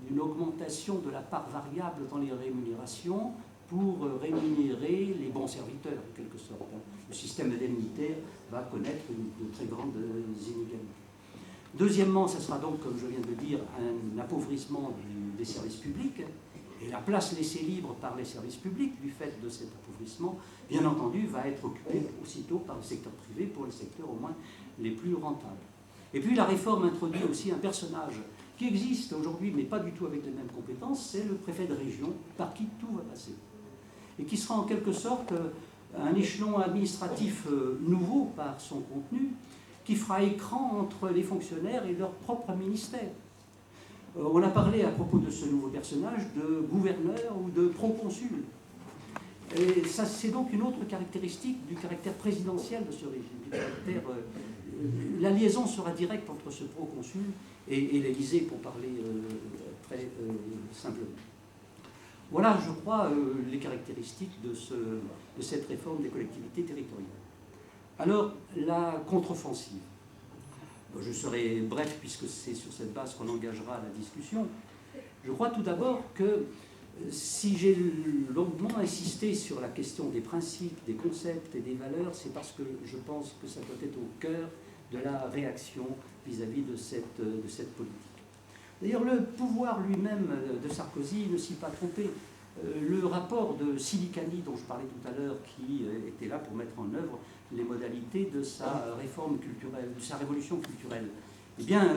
d'une augmentation de la part variable dans les rémunérations pour rémunérer les bons serviteurs, en quelque sorte. Le système indemnitaire va connaître de très grandes inégalités. Deuxièmement, ce sera donc, comme je viens de le dire, un appauvrissement des services publics. Et la place laissée libre par les services publics du fait de cet appauvrissement, bien entendu, va être occupée aussitôt par le secteur privé pour les secteurs au moins les plus rentables. Et puis la réforme introduit aussi un personnage qui existe aujourd'hui, mais pas du tout avec les mêmes compétences, c'est le préfet de région, par qui tout va passer. Et qui sera en quelque sorte un échelon administratif nouveau par son contenu, qui fera écran entre les fonctionnaires et leur propre ministère. On a parlé à propos de ce nouveau personnage de gouverneur ou de proconsul. Et ça, c'est donc une autre caractéristique du caractère présidentiel de ce régime. La liaison sera directe entre ce proconsul et l'Élysée, pour parler très simplement. Voilà, je crois, les caractéristiques de cette réforme des collectivités territoriales. Alors, la contre-offensive. Je serai bref, puisque c'est sur cette base qu'on engagera la discussion. Je crois tout d'abord que si j'ai longuement insisté sur la question des principes, des concepts et des valeurs, c'est parce que je pense que ça doit être au cœur de la réaction vis-à-vis de cette politique. D'ailleurs, le pouvoir lui-même de Sarkozy ne s'y pas trompé. Le rapport de Silicani, dont je parlais tout à l'heure, qui était là pour mettre en œuvre les modalités de sa réforme culturelle, de sa révolution culturelle, eh bien,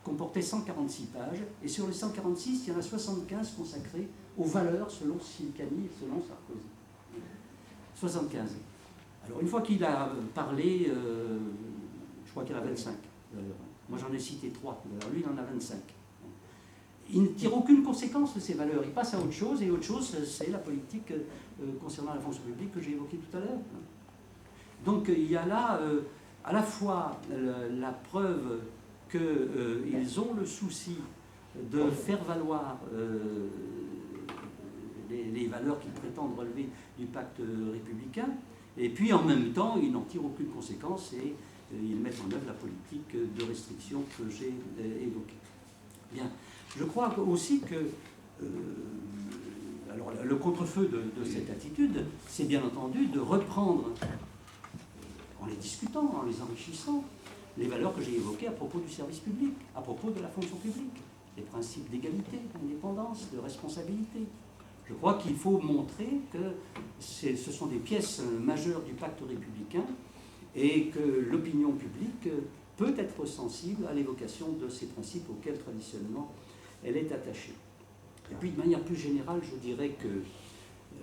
comportait 146 pages, et sur les 146, il y en a 75 consacrés aux valeurs selon Silicani et selon Sarkozy. 75. Alors, une fois qu'il a parlé, je crois qu'il y en a 25. Moi, j'en ai cité 3. Alors, lui, il en a 25. Il ne tire aucune conséquence de ces valeurs. Il passe à autre chose, et autre chose, c'est la politique concernant la fonction publique que j'ai évoquée tout à l'heure. Donc, il y a là à la fois la preuve qu'ils ont le souci de faire valoir les valeurs qu'ils prétendent relever du pacte républicain, et puis en même temps, ils n'en tirent aucune conséquence et ils mettent en œuvre la politique de restriction que j'ai évoquée. Bien. Je crois aussi que alors, le contre-feu de cette attitude, c'est bien entendu de reprendre, en les discutant, en les enrichissant, les valeurs que j'ai évoquées à propos du service public, à propos de la fonction publique, les principes d'égalité, d'indépendance, de responsabilité. Je crois qu'il faut montrer que ce sont des pièces majeures du pacte républicain et que l'opinion publique peut être sensible à l'évocation de ces principes auxquels traditionnellement elle est attachée. Et puis de manière plus générale, je dirais que,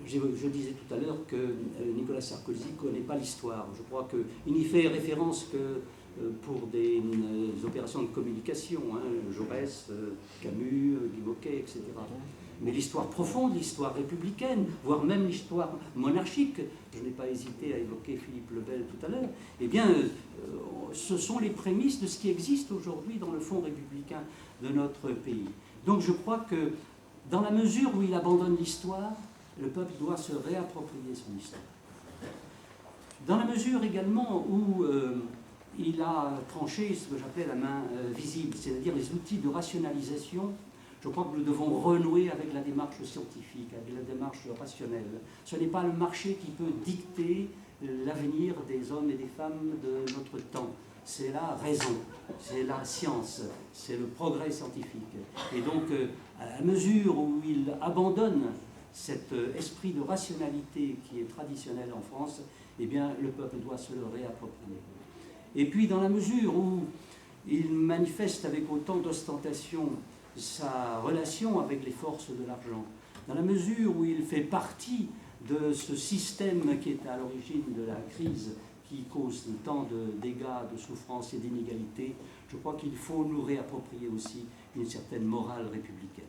je disais tout à l'heure que Nicolas Sarkozy ne connaît pas l'histoire. Je crois qu'il n'y fait référence que pour des opérations de communication, hein, Jaurès, Camus, Guy Môquet, etc. Mais l'histoire profonde, l'histoire républicaine, voire même l'histoire monarchique, je n'ai pas hésité à évoquer Philippe le Bel tout à l'heure, eh bien, ce sont les prémices de ce qui existe aujourd'hui dans le fond républicain de notre pays. Donc je crois que dans la mesure où il abandonne l'histoire, le peuple doit se réapproprier son histoire. Dans la mesure également où il a tranché ce que j'appelais la main visible, c'est-à-dire les outils de rationalisation, je crois que nous devons renouer avec la démarche scientifique, avec la démarche rationnelle. Ce n'est pas le marché qui peut dicter l'avenir des hommes et des femmes de notre temps. C'est la raison, c'est la science, c'est le progrès scientifique. Et donc, à la mesure où il abandonne cet esprit de rationalité qui est traditionnel en France, eh bien, le peuple doit se le réapproprier. Et puis, dans la mesure où il manifeste avec autant d'ostentation sa relation avec les forces de l'argent, dans la mesure où il fait partie de ce système qui est à l'origine de la crise qui cause tant de dégâts, de souffrances et d'inégalités, je crois qu'il faut nous réapproprier aussi une certaine morale républicaine.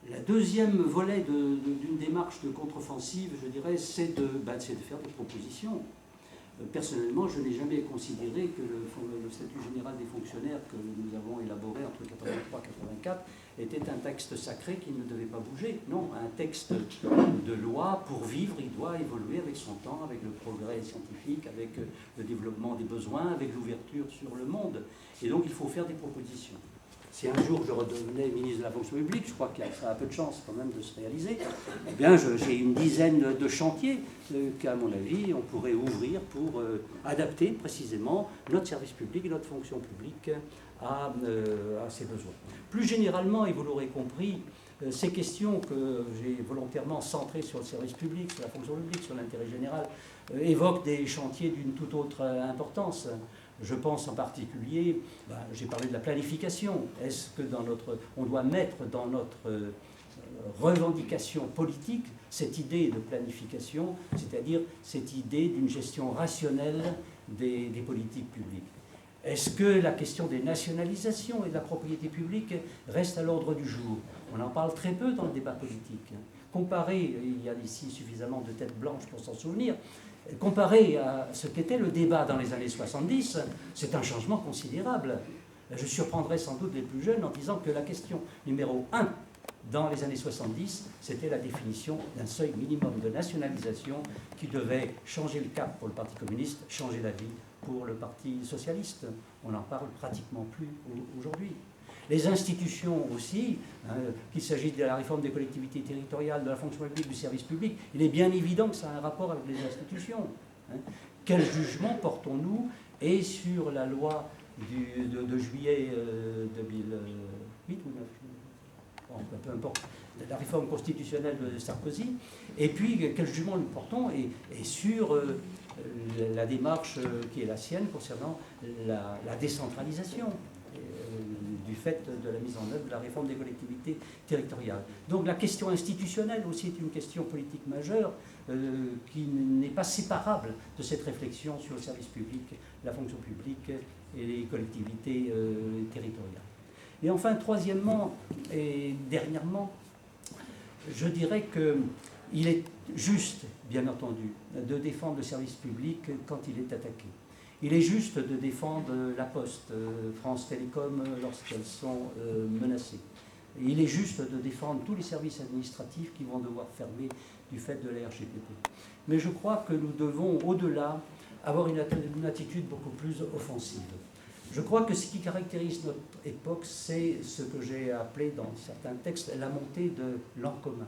Le deuxième volet d'une démarche de contre-offensive, je dirais, c'est de faire des propositions. Personnellement, je n'ai jamais considéré que le statut général des fonctionnaires que nous avons élaboré entre 1983 et 1984 était un texte sacré qui ne devait pas bouger. Non, un texte de loi, pour vivre, il doit évoluer avec son temps, avec le progrès scientifique, avec le développement des besoins, avec l'ouverture sur le monde. Et donc, il faut faire des propositions. si un jour je redevenais ministre de la fonction publique, je crois que ça a peu de chance quand même de se réaliser, eh bien j'ai une dizaine de chantiers qu'à mon avis on pourrait ouvrir pour adapter précisément notre service public et notre fonction publique à ses besoins. Plus généralement, et vous l'aurez compris, ces questions que j'ai volontairement centrées sur le service public, sur la fonction publique, sur l'intérêt général, évoquent des chantiers d'une toute autre importance. Je pense en particulier, j'ai parlé de la planification. Est-ce que on doit mettre dans notre revendication politique cette idée de planification, c'est-à-dire cette idée d'une gestion rationnelle des politiques publiques? Est-ce que la question des nationalisations et de la propriété publique reste à l'ordre du jour? On en parle très peu dans le débat politique. Comparé, il y a ici suffisamment de têtes blanches pour s'en souvenir, comparé à ce qu'était le débat dans les années 70, c'est un changement considérable. Je surprendrai sans doute les plus jeunes en disant que la question numéro 1 dans les années 70, c'était la définition d'un seuil minimum de nationalisation qui devait changer le cap pour le Parti communiste, changer la vie pour le Parti socialiste. On n'en parle pratiquement plus aujourd'hui. Les institutions aussi, qu'il s'agisse de la réforme des collectivités territoriales, de la fonction publique, du service public, il est bien évident que ça a un rapport avec les institutions. Quel jugement portons-nous et sur la loi de juillet 2008 ou 9 peu importe, la réforme constitutionnelle de Sarkozy, et puis quel jugement nous portons et sur la démarche qui est la sienne concernant la décentralisation du fait de la mise en œuvre de la réforme des collectivités territoriales. Donc la question institutionnelle aussi est une question politique majeure qui n'est pas séparable de cette réflexion sur le service public, la fonction publique et les collectivités territoriales. Et enfin, troisièmement et dernièrement, je dirais qu'il est juste, bien entendu, de défendre le service public quand il est attaqué. Il est juste de défendre la Poste, France Télécom, lorsqu'elles sont menacées. Et il est juste de défendre tous les services administratifs qui vont devoir fermer du fait de la RGPP. Mais je crois que nous devons, au-delà, avoir une attitude beaucoup plus offensive. Je crois que ce qui caractérise notre époque, c'est ce que j'ai appelé dans certains textes la montée de l'en commun.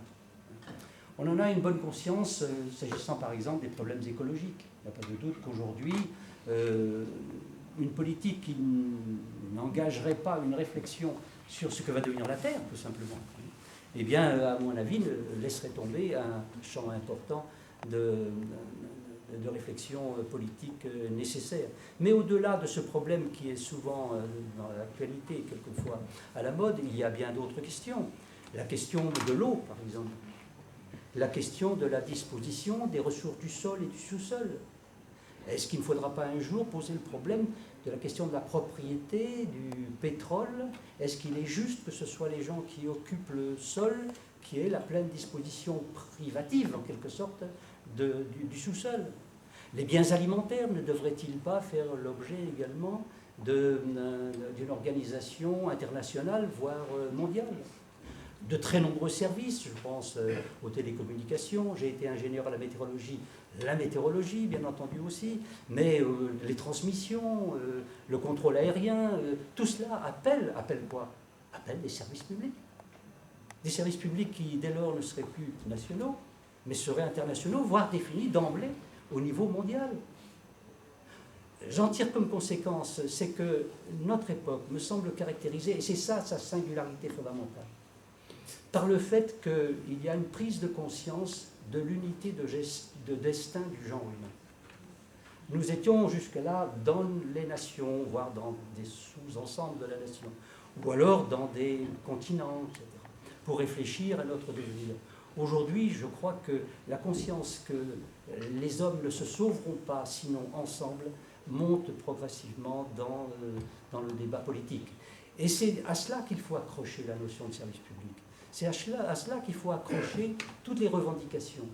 On en a une bonne conscience s'agissant par exemple des problèmes écologiques. Il n'y a pas de doute qu'aujourd'hui, une politique qui n'engagerait pas une réflexion sur ce que va devenir la Terre, tout simplement, eh bien, à mon avis, laisserait tomber un champ important de réflexion politique nécessaire. Mais au-delà de ce problème qui est souvent dans l'actualité et quelquefois à la mode, il y a bien d'autres questions. La question de l'eau, par exemple. La question de la disposition des ressources du sol et du sous-sol. Est-ce qu'il ne faudra pas un jour poser le problème de la question de la propriété, du pétrole? Est-ce qu'il est juste que ce soit les gens qui occupent le sol qui aient la pleine disposition privative, en quelque sorte, du sous-sol? Les biens alimentaires ne devraient-ils pas faire l'objet également d'une organisation internationale, voire mondiale? De très nombreux services, je pense aux télécommunications, j'ai été ingénieur à la météorologie bien entendu aussi, mais les transmissions, le contrôle aérien, tout cela appelle quoi? Appelle des services publics. Des services publics qui dès lors ne seraient plus nationaux, mais seraient internationaux, voire définis d'emblée au niveau mondial. J'en tire comme conséquence, c'est que notre époque me semble caractérisée, et c'est ça sa singularité fondamentale, par le fait qu'il y a une prise de conscience de l'unité de destin du genre humain. Nous étions jusque-là dans les nations, voire dans des sous-ensembles de la nation, ou alors dans des continents, etc., pour réfléchir à notre devenir. Aujourd'hui, je crois que la conscience que les hommes ne se sauveront pas, sinon ensemble, monte progressivement dans le débat politique. Et c'est à cela qu'il faut accrocher la notion de service public. C'est à cela qu'il faut accrocher toutes les revendications.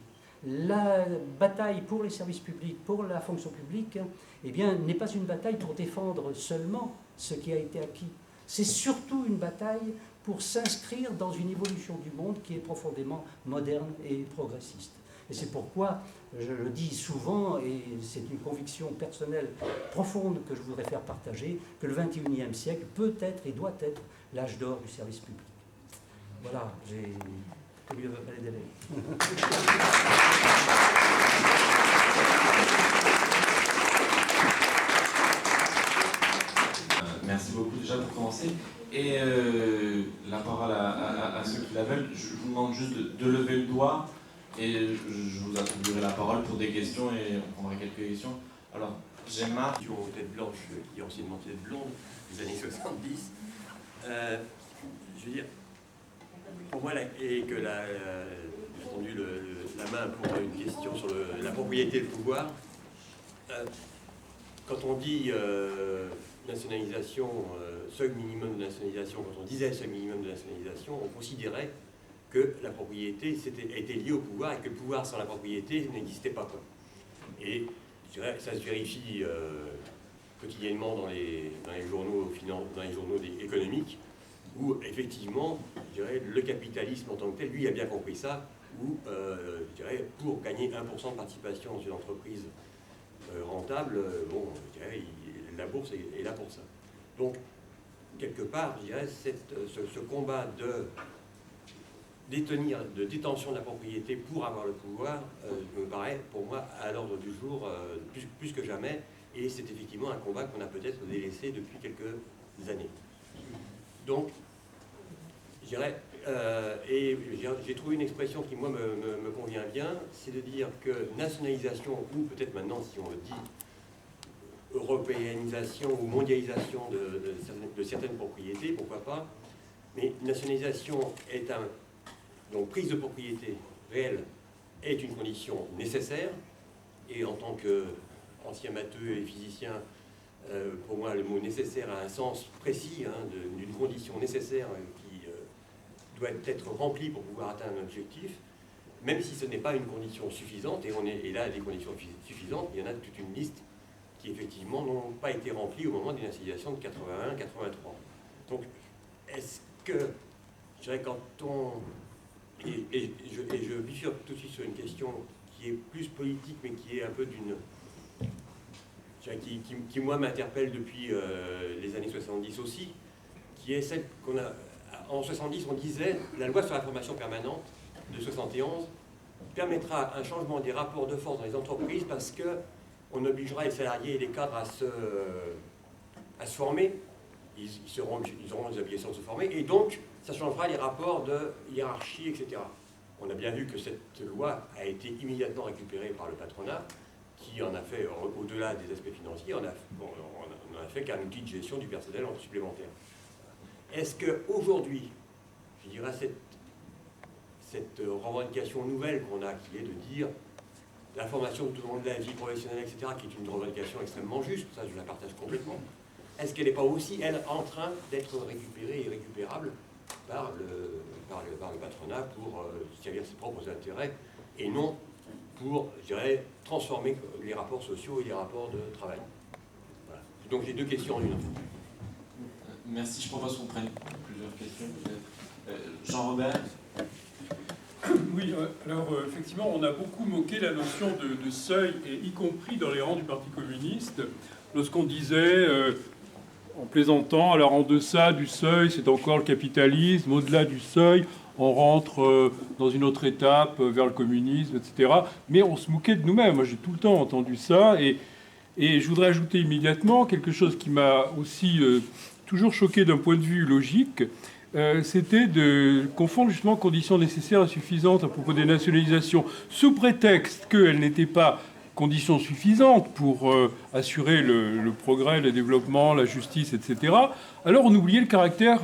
La bataille pour les services publics, pour la fonction publique, eh bien, n'est pas une bataille pour défendre seulement ce qui a été acquis. C'est surtout une bataille pour s'inscrire dans une évolution du monde qui est profondément moderne et progressiste. Et c'est pourquoi je le dis souvent, et c'est une conviction personnelle profonde que je voudrais faire partager, que le XXIe siècle peut être et doit être l'âge d'or du service public. Voilà, j'ai tenu à parler d'élèves. Merci beaucoup déjà pour commencer. Et la parole à ceux qui la veulent. Je vous demande juste de lever le doigt et je vous attribuerai la parole pour des questions et on prendra quelques questions. Alors, Gemma. Qui ont tête blanche, qui ont anciennement tête blonde, des années 70. Je veux dire, pour moi, et que j'ai tendu la main pour une question sur la propriété et le pouvoir, quand on dit nationalisation, seuil minimum de nationalisation, quand on disait seuil minimum de nationalisation, on considérait que la propriété était liée au pouvoir et que le pouvoir sans la propriété n'existait pas, quoi. Et je dirais, ça se vérifie quotidiennement dans les journaux économiques, où effectivement, je dirais, le capitalisme en tant que tel, lui, a bien compris ça, où, je dirais, pour gagner 1% de participation dans une entreprise rentable, bon, je dirais, la bourse est là pour ça. Donc, quelque part, je dirais, ce combat de détention de la propriété pour avoir le pouvoir me paraît, pour moi, à l'ordre du jour, plus que jamais, et c'est effectivement un combat qu'on a peut-être délaissé depuis quelques années. Donc, je dirais, et j'ai trouvé une expression qui, moi, me convient bien, c'est de dire que nationalisation, ou peut-être maintenant, si on le dit, européanisation ou mondialisation de certaines propriétés, pourquoi pas, mais nationalisation est donc prise de propriété réelle est une condition nécessaire, et en tant qu'ancien matheux et physicien, pour moi le mot nécessaire a un sens précis, hein, d'une condition nécessaire qui doit être remplie pour pouvoir atteindre un objectif, même si ce n'est pas une condition suffisante, et là des conditions suffisantes, il y en a toute une liste qui effectivement n'ont pas été remplies au moment d'une nationalisation de 81-83. Donc, est-ce que, je dirais, quand on... Et je bifurque tout de suite sur une question qui est plus politique, mais qui est un peu d'une... qui moi, m'interpelle depuis les années 70 aussi, qui est celle qu'on a... En 70, on disait, la loi sur la formation permanente de 71 permettra un changement des rapports de force dans les entreprises parce que on obligera les salariés et les cadres à se former, ils auront les obligations de se former, et donc ça changera les rapports de hiérarchie, etc. On a bien vu que cette loi a été immédiatement récupérée par le patronat, qui en a fait, au-delà des aspects financiers, on en a fait qu'un outil de gestion du personnel supplémentaire. Est-ce qu'aujourd'hui, je dirais, cette revendication nouvelle qu'on a, qui est de dire la formation tout au long de la vie professionnelle, etc., qui est une revendication extrêmement juste, ça je la partage complètement, est-ce qu'elle n'est pas aussi, elle, en train d'être récupérée et récupérable par le patronat pour servir ses propres intérêts et non pour, je dirais, transformer les rapports sociaux et les rapports de travail. Voilà. Donc j'ai deux questions en une. Merci, je propose qu'on prenne plusieurs questions. Jean-Robert. Oui, alors effectivement, on a beaucoup moqué la notion de seuil, et y compris dans les rangs du Parti communiste, lorsqu'on disait, en plaisantant, alors en deçà du seuil, c'est encore le capitalisme, au-delà du seuil, on rentre dans une autre étape vers le communisme, etc. Mais on se moquait de nous-mêmes. Moi, j'ai tout le temps entendu ça, et je voudrais ajouter immédiatement quelque chose qui m'a aussi toujours choqué d'un point de vue logique. C'était de confondre justement conditions nécessaires et suffisantes à propos des nationalisations, sous prétexte qu'elles n'étaient pas conditions suffisantes pour assurer le progrès, le développement, la justice, etc. Alors on oubliait le caractère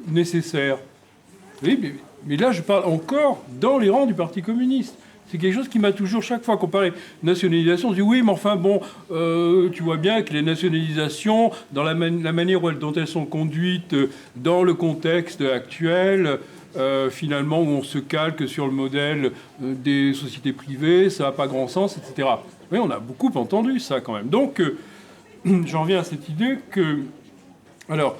nécessaire. Oui, mais là je parle encore dans les rangs du Parti communiste. C'est quelque chose qui m'a toujours, chaque fois qu'on parlait de nationalisation, on se dit oui, mais enfin bon, tu vois bien que les nationalisations, dans la manière dont elles sont conduites, dans le contexte actuel, finalement, où on se calque sur le modèle des sociétés privées, ça n'a pas grand sens, etc. Oui, on a beaucoup entendu ça quand même. Donc, j'en reviens à cette idée que... Alors,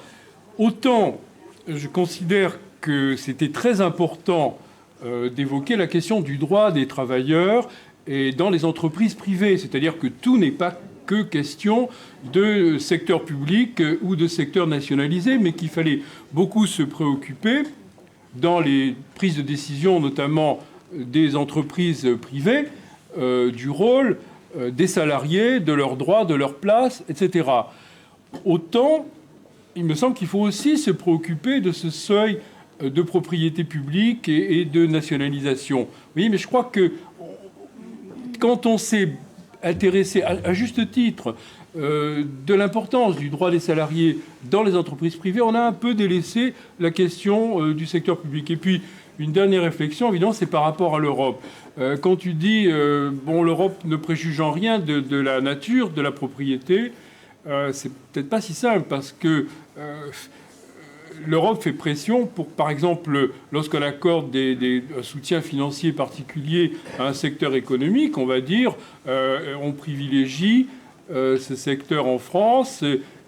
autant je considère que c'était très important d'évoquer la question du droit des travailleurs et dans les entreprises privées. C'est-à-dire que tout n'est pas que question de secteur public ou de secteur nationalisé, mais qu'il fallait beaucoup se préoccuper dans les prises de décision, notamment des entreprises privées, du rôle des salariés, de leurs droits, de leur place, etc. Autant, il me semble qu'il faut aussi se préoccuper de ce seuil de propriété publique et de nationalisation. Oui, mais je crois que quand on s'est intéressé à juste titre de l'importance du droit des salariés dans les entreprises privées, on a un peu délaissé la question du secteur public. Et puis, une dernière réflexion, évidemment, c'est par rapport à l'Europe. Quand tu dis, bon, l'Europe ne préjuge en rien de la nature, de la propriété, c'est peut-être pas si simple, parce que l'Europe fait pression pour, par exemple, lorsqu'on accorde des soutiens financiers particuliers à un secteur économique, on va dire, on privilégie ce secteur en France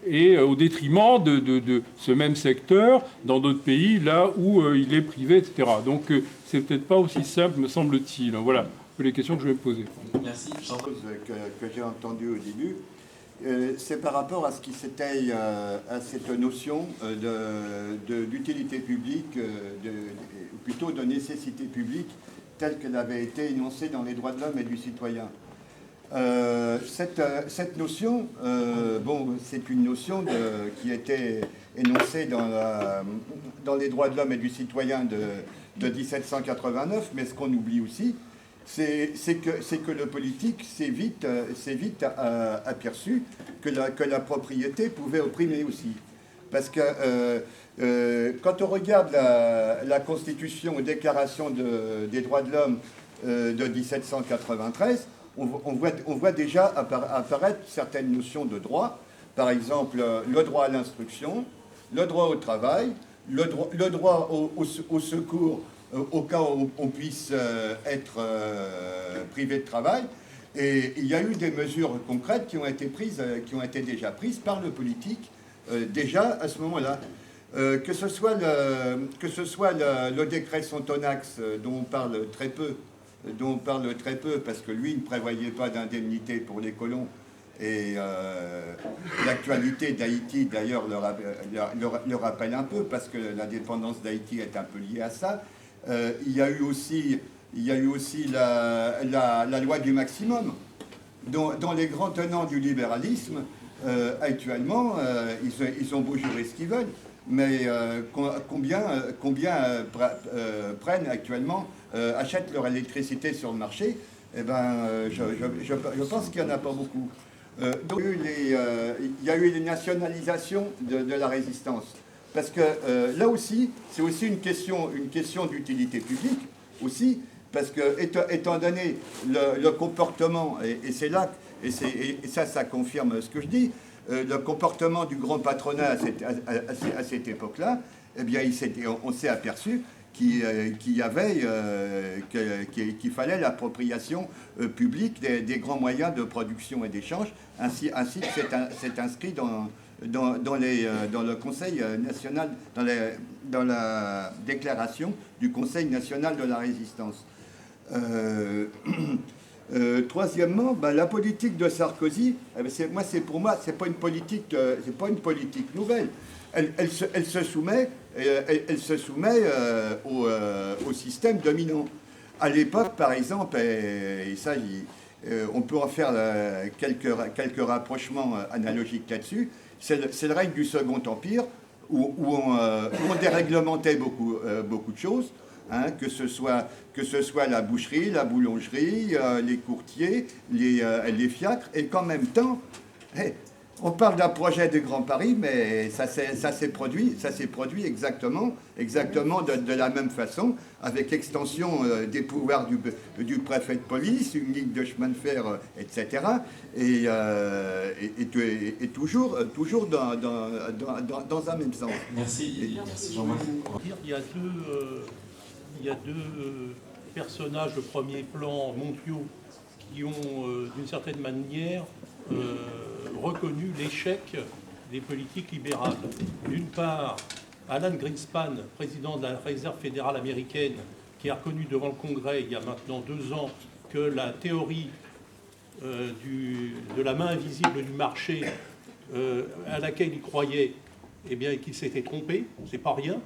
et au détriment de ce même secteur dans d'autres pays, là où il est privé, etc. Donc, c'est peut-être pas aussi simple, me semble-t-il. Voilà les questions que je vais me poser. Merci. Que j'ai entendu au début. C'est par rapport à ce qui s'étaye à cette notion d'utilité publique, plutôt de nécessité publique, telle qu'elle avait été énoncée dans les droits de l'homme et du citoyen. Cette notion, bon, c'est une notion qui était énoncée dans les droits de l'homme et du citoyen de 1789, mais ce qu'on oublie aussi, c'est que le politique s'est vite aperçu que la propriété pouvait opprimer aussi. Parce que quand on regarde la Constitution et Déclaration des droits de l'homme de 1793, on voit déjà apparaître certaines notions de droit. Par exemple, le droit à l'instruction, le droit au travail, le droit au secours au cas où on puisse être privé de travail. Et il y a eu des mesures concrètes qui ont été déjà prises par le politique déjà à ce moment-là. Que ce soit le décret Sontonax dont on parle très peu, parce que lui ne prévoyait pas d'indemnité pour les colons. Et l'actualité d'Haïti, d'ailleurs, le rappelle un peu, parce que la dépendance d'Haïti est un peu liée à ça. Il y a eu aussi la loi du maximum, dont les grands tenants du libéralisme, actuellement, ils ont beau jurer ce qu'ils veulent, mais combien prennent actuellement, achètent leur électricité sur le marché? Eh ben, je pense qu'il n'y en a pas beaucoup. Donc, il y a eu les nationalisations de la résistance. Parce que là aussi, c'est aussi une question d'utilité publique, aussi, parce que, étant donné le comportement, et c'est là, et ça confirme ce que je dis, le comportement du grand patronat à cette époque-là, eh bien, on s'est aperçu qu'il fallait l'appropriation publique des grands moyens de production et d'échange, ainsi que c'est inscrit dans le Conseil national, dans la déclaration du Conseil national de la résistance. Troisièmement, la politique de Sarkozy, pour moi, c'est pas une politique nouvelle. Elle se soumet au système dominant. À l'époque, par exemple, et ça, on peut en faire quelques rapprochements analogiques là-dessus. C'est le règne du Second Empire où on déréglementait beaucoup de choses, hein, que ce soit la boucherie, la boulangerie, les courtiers, les fiacres, et qu'en même temps, on parle d'un projet de Grand Paris, mais ça s'est produit exactement de la même façon, avec l'extension des pouvoirs du préfet de police, une ligne de chemin de fer, etc. Et toujours dans un même sens. Merci Jean-Marc. Il y a deux personnages de premier plan mondiaux qui ont, d'une certaine manière, reconnu l'échec des politiques libérales. D'une part, Alan Greenspan, président de la Réserve fédérale américaine, qui a reconnu devant le Congrès il y a maintenant 2 ans que la théorie de la main invisible du marché à laquelle il croyait, eh bien, qu'il s'était trompé, c'est pas rien,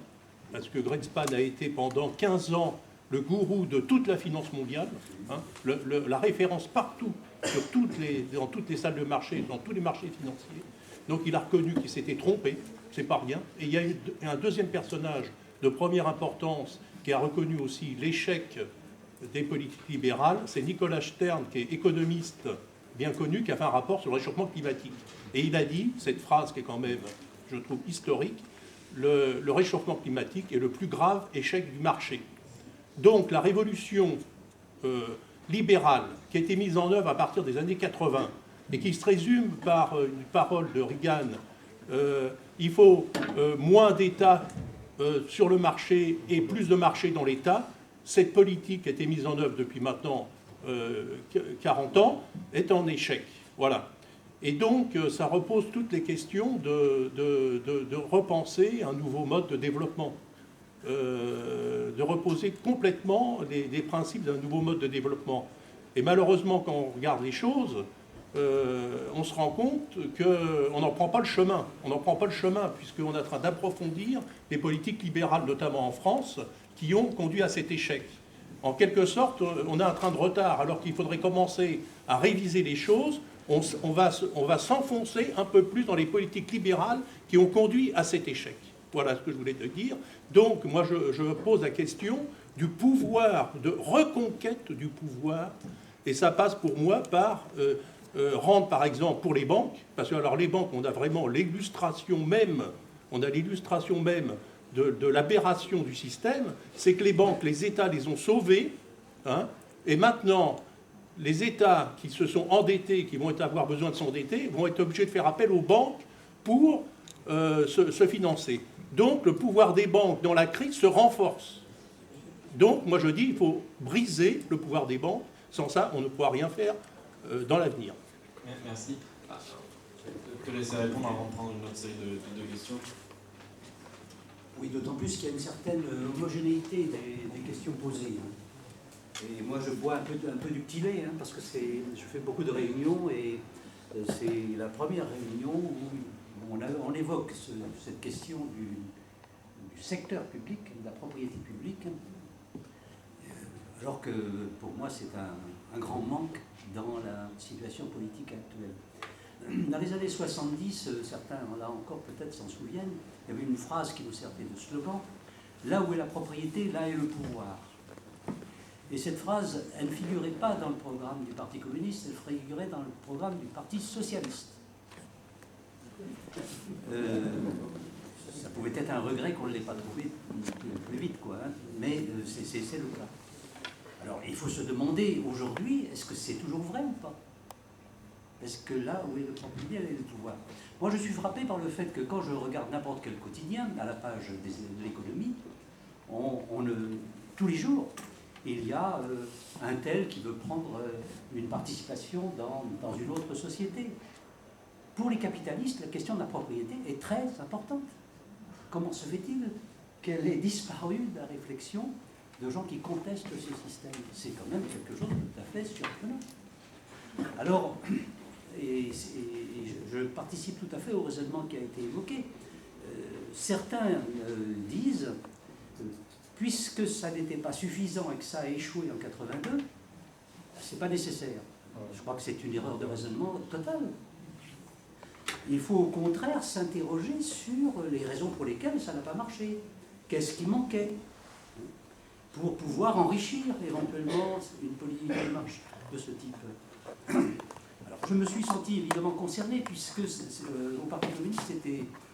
parce que Greenspan a été pendant 15 ans le gourou de toute la finance mondiale, hein, la référence partout, dans toutes les salles de marché, dans tous les marchés financiers. Donc il a reconnu qu'il s'était trompé, c'est pas rien. Et il y a eu un deuxième personnage de première importance qui a reconnu aussi l'échec des politiques libérales, c'est Nicolas Stern, qui est économiste bien connu, qui a fait un rapport sur le réchauffement climatique. Et il a dit, cette phrase qui est quand même, je trouve, historique, le réchauffement climatique est le plus grave échec du marché. Donc la révolution libérale qui a été mise en œuvre à partir des années 80 et qui se résume par une parole de Reagan, il faut moins d'État sur le marché et plus de marché dans l'État. Cette politique a été mise en œuvre depuis maintenant 40 ans, est en échec. Voilà. Et donc, ça repose toutes les questions de repenser un nouveau mode de développement, de reposer complètement les principes d'un nouveau mode de développement. Et malheureusement, quand on regarde les choses, on se rend compte qu'on n'en prend pas le chemin. On n'en prend pas le chemin, puisqu'on est en train d'approfondir les politiques libérales, notamment en France, qui ont conduit à cet échec. En quelque sorte, on a un train de retard, alors qu'il faudrait commencer à réviser les choses. On va s'enfoncer un peu plus dans les politiques libérales qui ont conduit à cet échec. Voilà ce que je voulais te dire. Donc, moi, je pose la question du pouvoir, de reconquête du pouvoir, et ça passe pour moi par rendre, par exemple, pour les banques, parce que alors les banques, on a vraiment l'illustration même, de l'aberration du système, c'est que les banques, les États les ont sauvés, hein, et maintenant, les États qui se sont endettés, qui vont avoir besoin de s'endetter, vont être obligés de faire appel aux banques pour se financer. Donc, le pouvoir des banques dans la crise se renforce. Donc, moi je dis, il faut briser le pouvoir des banques. Sans ça, on ne pourra rien faire dans l'avenir. Merci. Je te laisser répondre avant de prendre une autre série de questions. Oui, d'autant plus qu'il y a une certaine homogénéité des questions posées. Et moi, je bois un peu du petit lait, parce que je fais beaucoup de réunions, et c'est la première réunion où on évoque cette question du secteur public, de la propriété publique, alors que pour moi, c'est un grand manque dans la situation politique actuelle. Dans les années 70, certains, là encore, peut-être s'en souviennent, il y avait une phrase qui nous servait de slogan, « Là où est la propriété, là est le pouvoir ». Et cette phrase, elle ne figurait pas dans le programme du Parti communiste, elle figurait dans le programme du Parti socialiste. Ça pouvait être un regret qu'on ne l'ait pas trouvé plus vite, quoi, mais c'est le cas. Alors, il faut se demander aujourd'hui, est-ce que c'est toujours vrai ou pas? Est-ce que là où est le propriété, là est le pouvoir? Moi, je suis frappé par le fait que quand je regarde n'importe quel quotidien, à la page de l'économie, tous les jours, il y a un tel qui veut prendre une participation dans une autre société. Pour les capitalistes, la question de la propriété est très importante. Comment se fait-il qu'elle ait disparu de la réflexion de gens qui contestent ce système? C'est quand même quelque chose de tout à fait surprenant. Alors, et je participe tout à fait au raisonnement qui a été évoqué. Certains disent, puisque ça n'était pas suffisant et que ça a échoué en 82, c'est pas nécessaire. Je crois que c'est une erreur de raisonnement totale. Il faut au contraire s'interroger sur les raisons pour lesquelles ça n'a pas marché. Qu'est-ce qui manquait pour pouvoir enrichir éventuellement une politique de marche de ce type. Alors, je me suis senti évidemment concerné puisque au Parti communiste,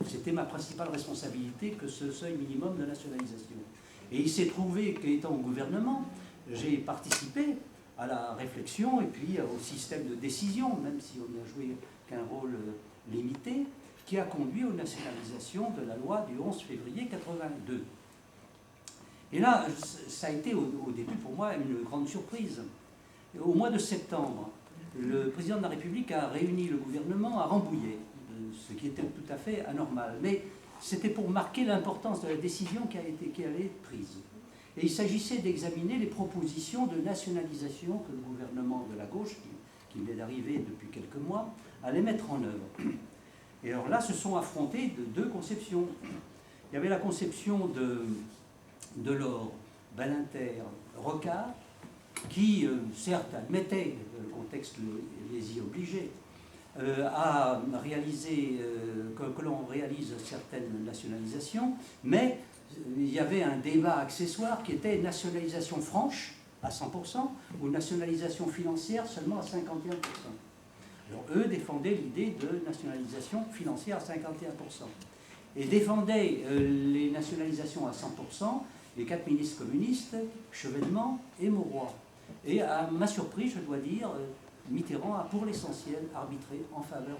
c'était ma principale responsabilité que ce seuil minimum de nationalisation. Et il s'est trouvé qu'étant au gouvernement, j'ai participé à la réflexion et puis au système de décision, même si on n'a joué qu'un rôle limité, qui a conduit aux nationalisations de la loi du 11 février 82. Et là, ça a été au début pour moi une grande surprise. Au mois de septembre, le président de la République a réuni le gouvernement à Rambouillet, ce qui était tout à fait anormal. Mais c'était pour marquer l'importance de la décision qui allait être prise. Et il s'agissait d'examiner les propositions de nationalisation que le gouvernement de la gauche, qui venait d'arriver depuis quelques mois, allait mettre en œuvre. Et alors là, se sont affrontées deux conceptions. Il y avait la conception de Delors, Ballinter, Rocard, qui, certes, admettait, le contexte les y obligeait, à réaliser, que l'on réalise certaines nationalisations, mais il y avait un débat accessoire qui était nationalisation franche à 100% ou nationalisation financière seulement à 51%. Alors eux défendaient l'idée de nationalisation financière à 51% et défendaient les nationalisations à 100%, les 4 ministres communistes, Chevènement et Mauroy. Et à ma surprise, je dois dire, Mitterrand a pour l'essentiel arbitré en faveur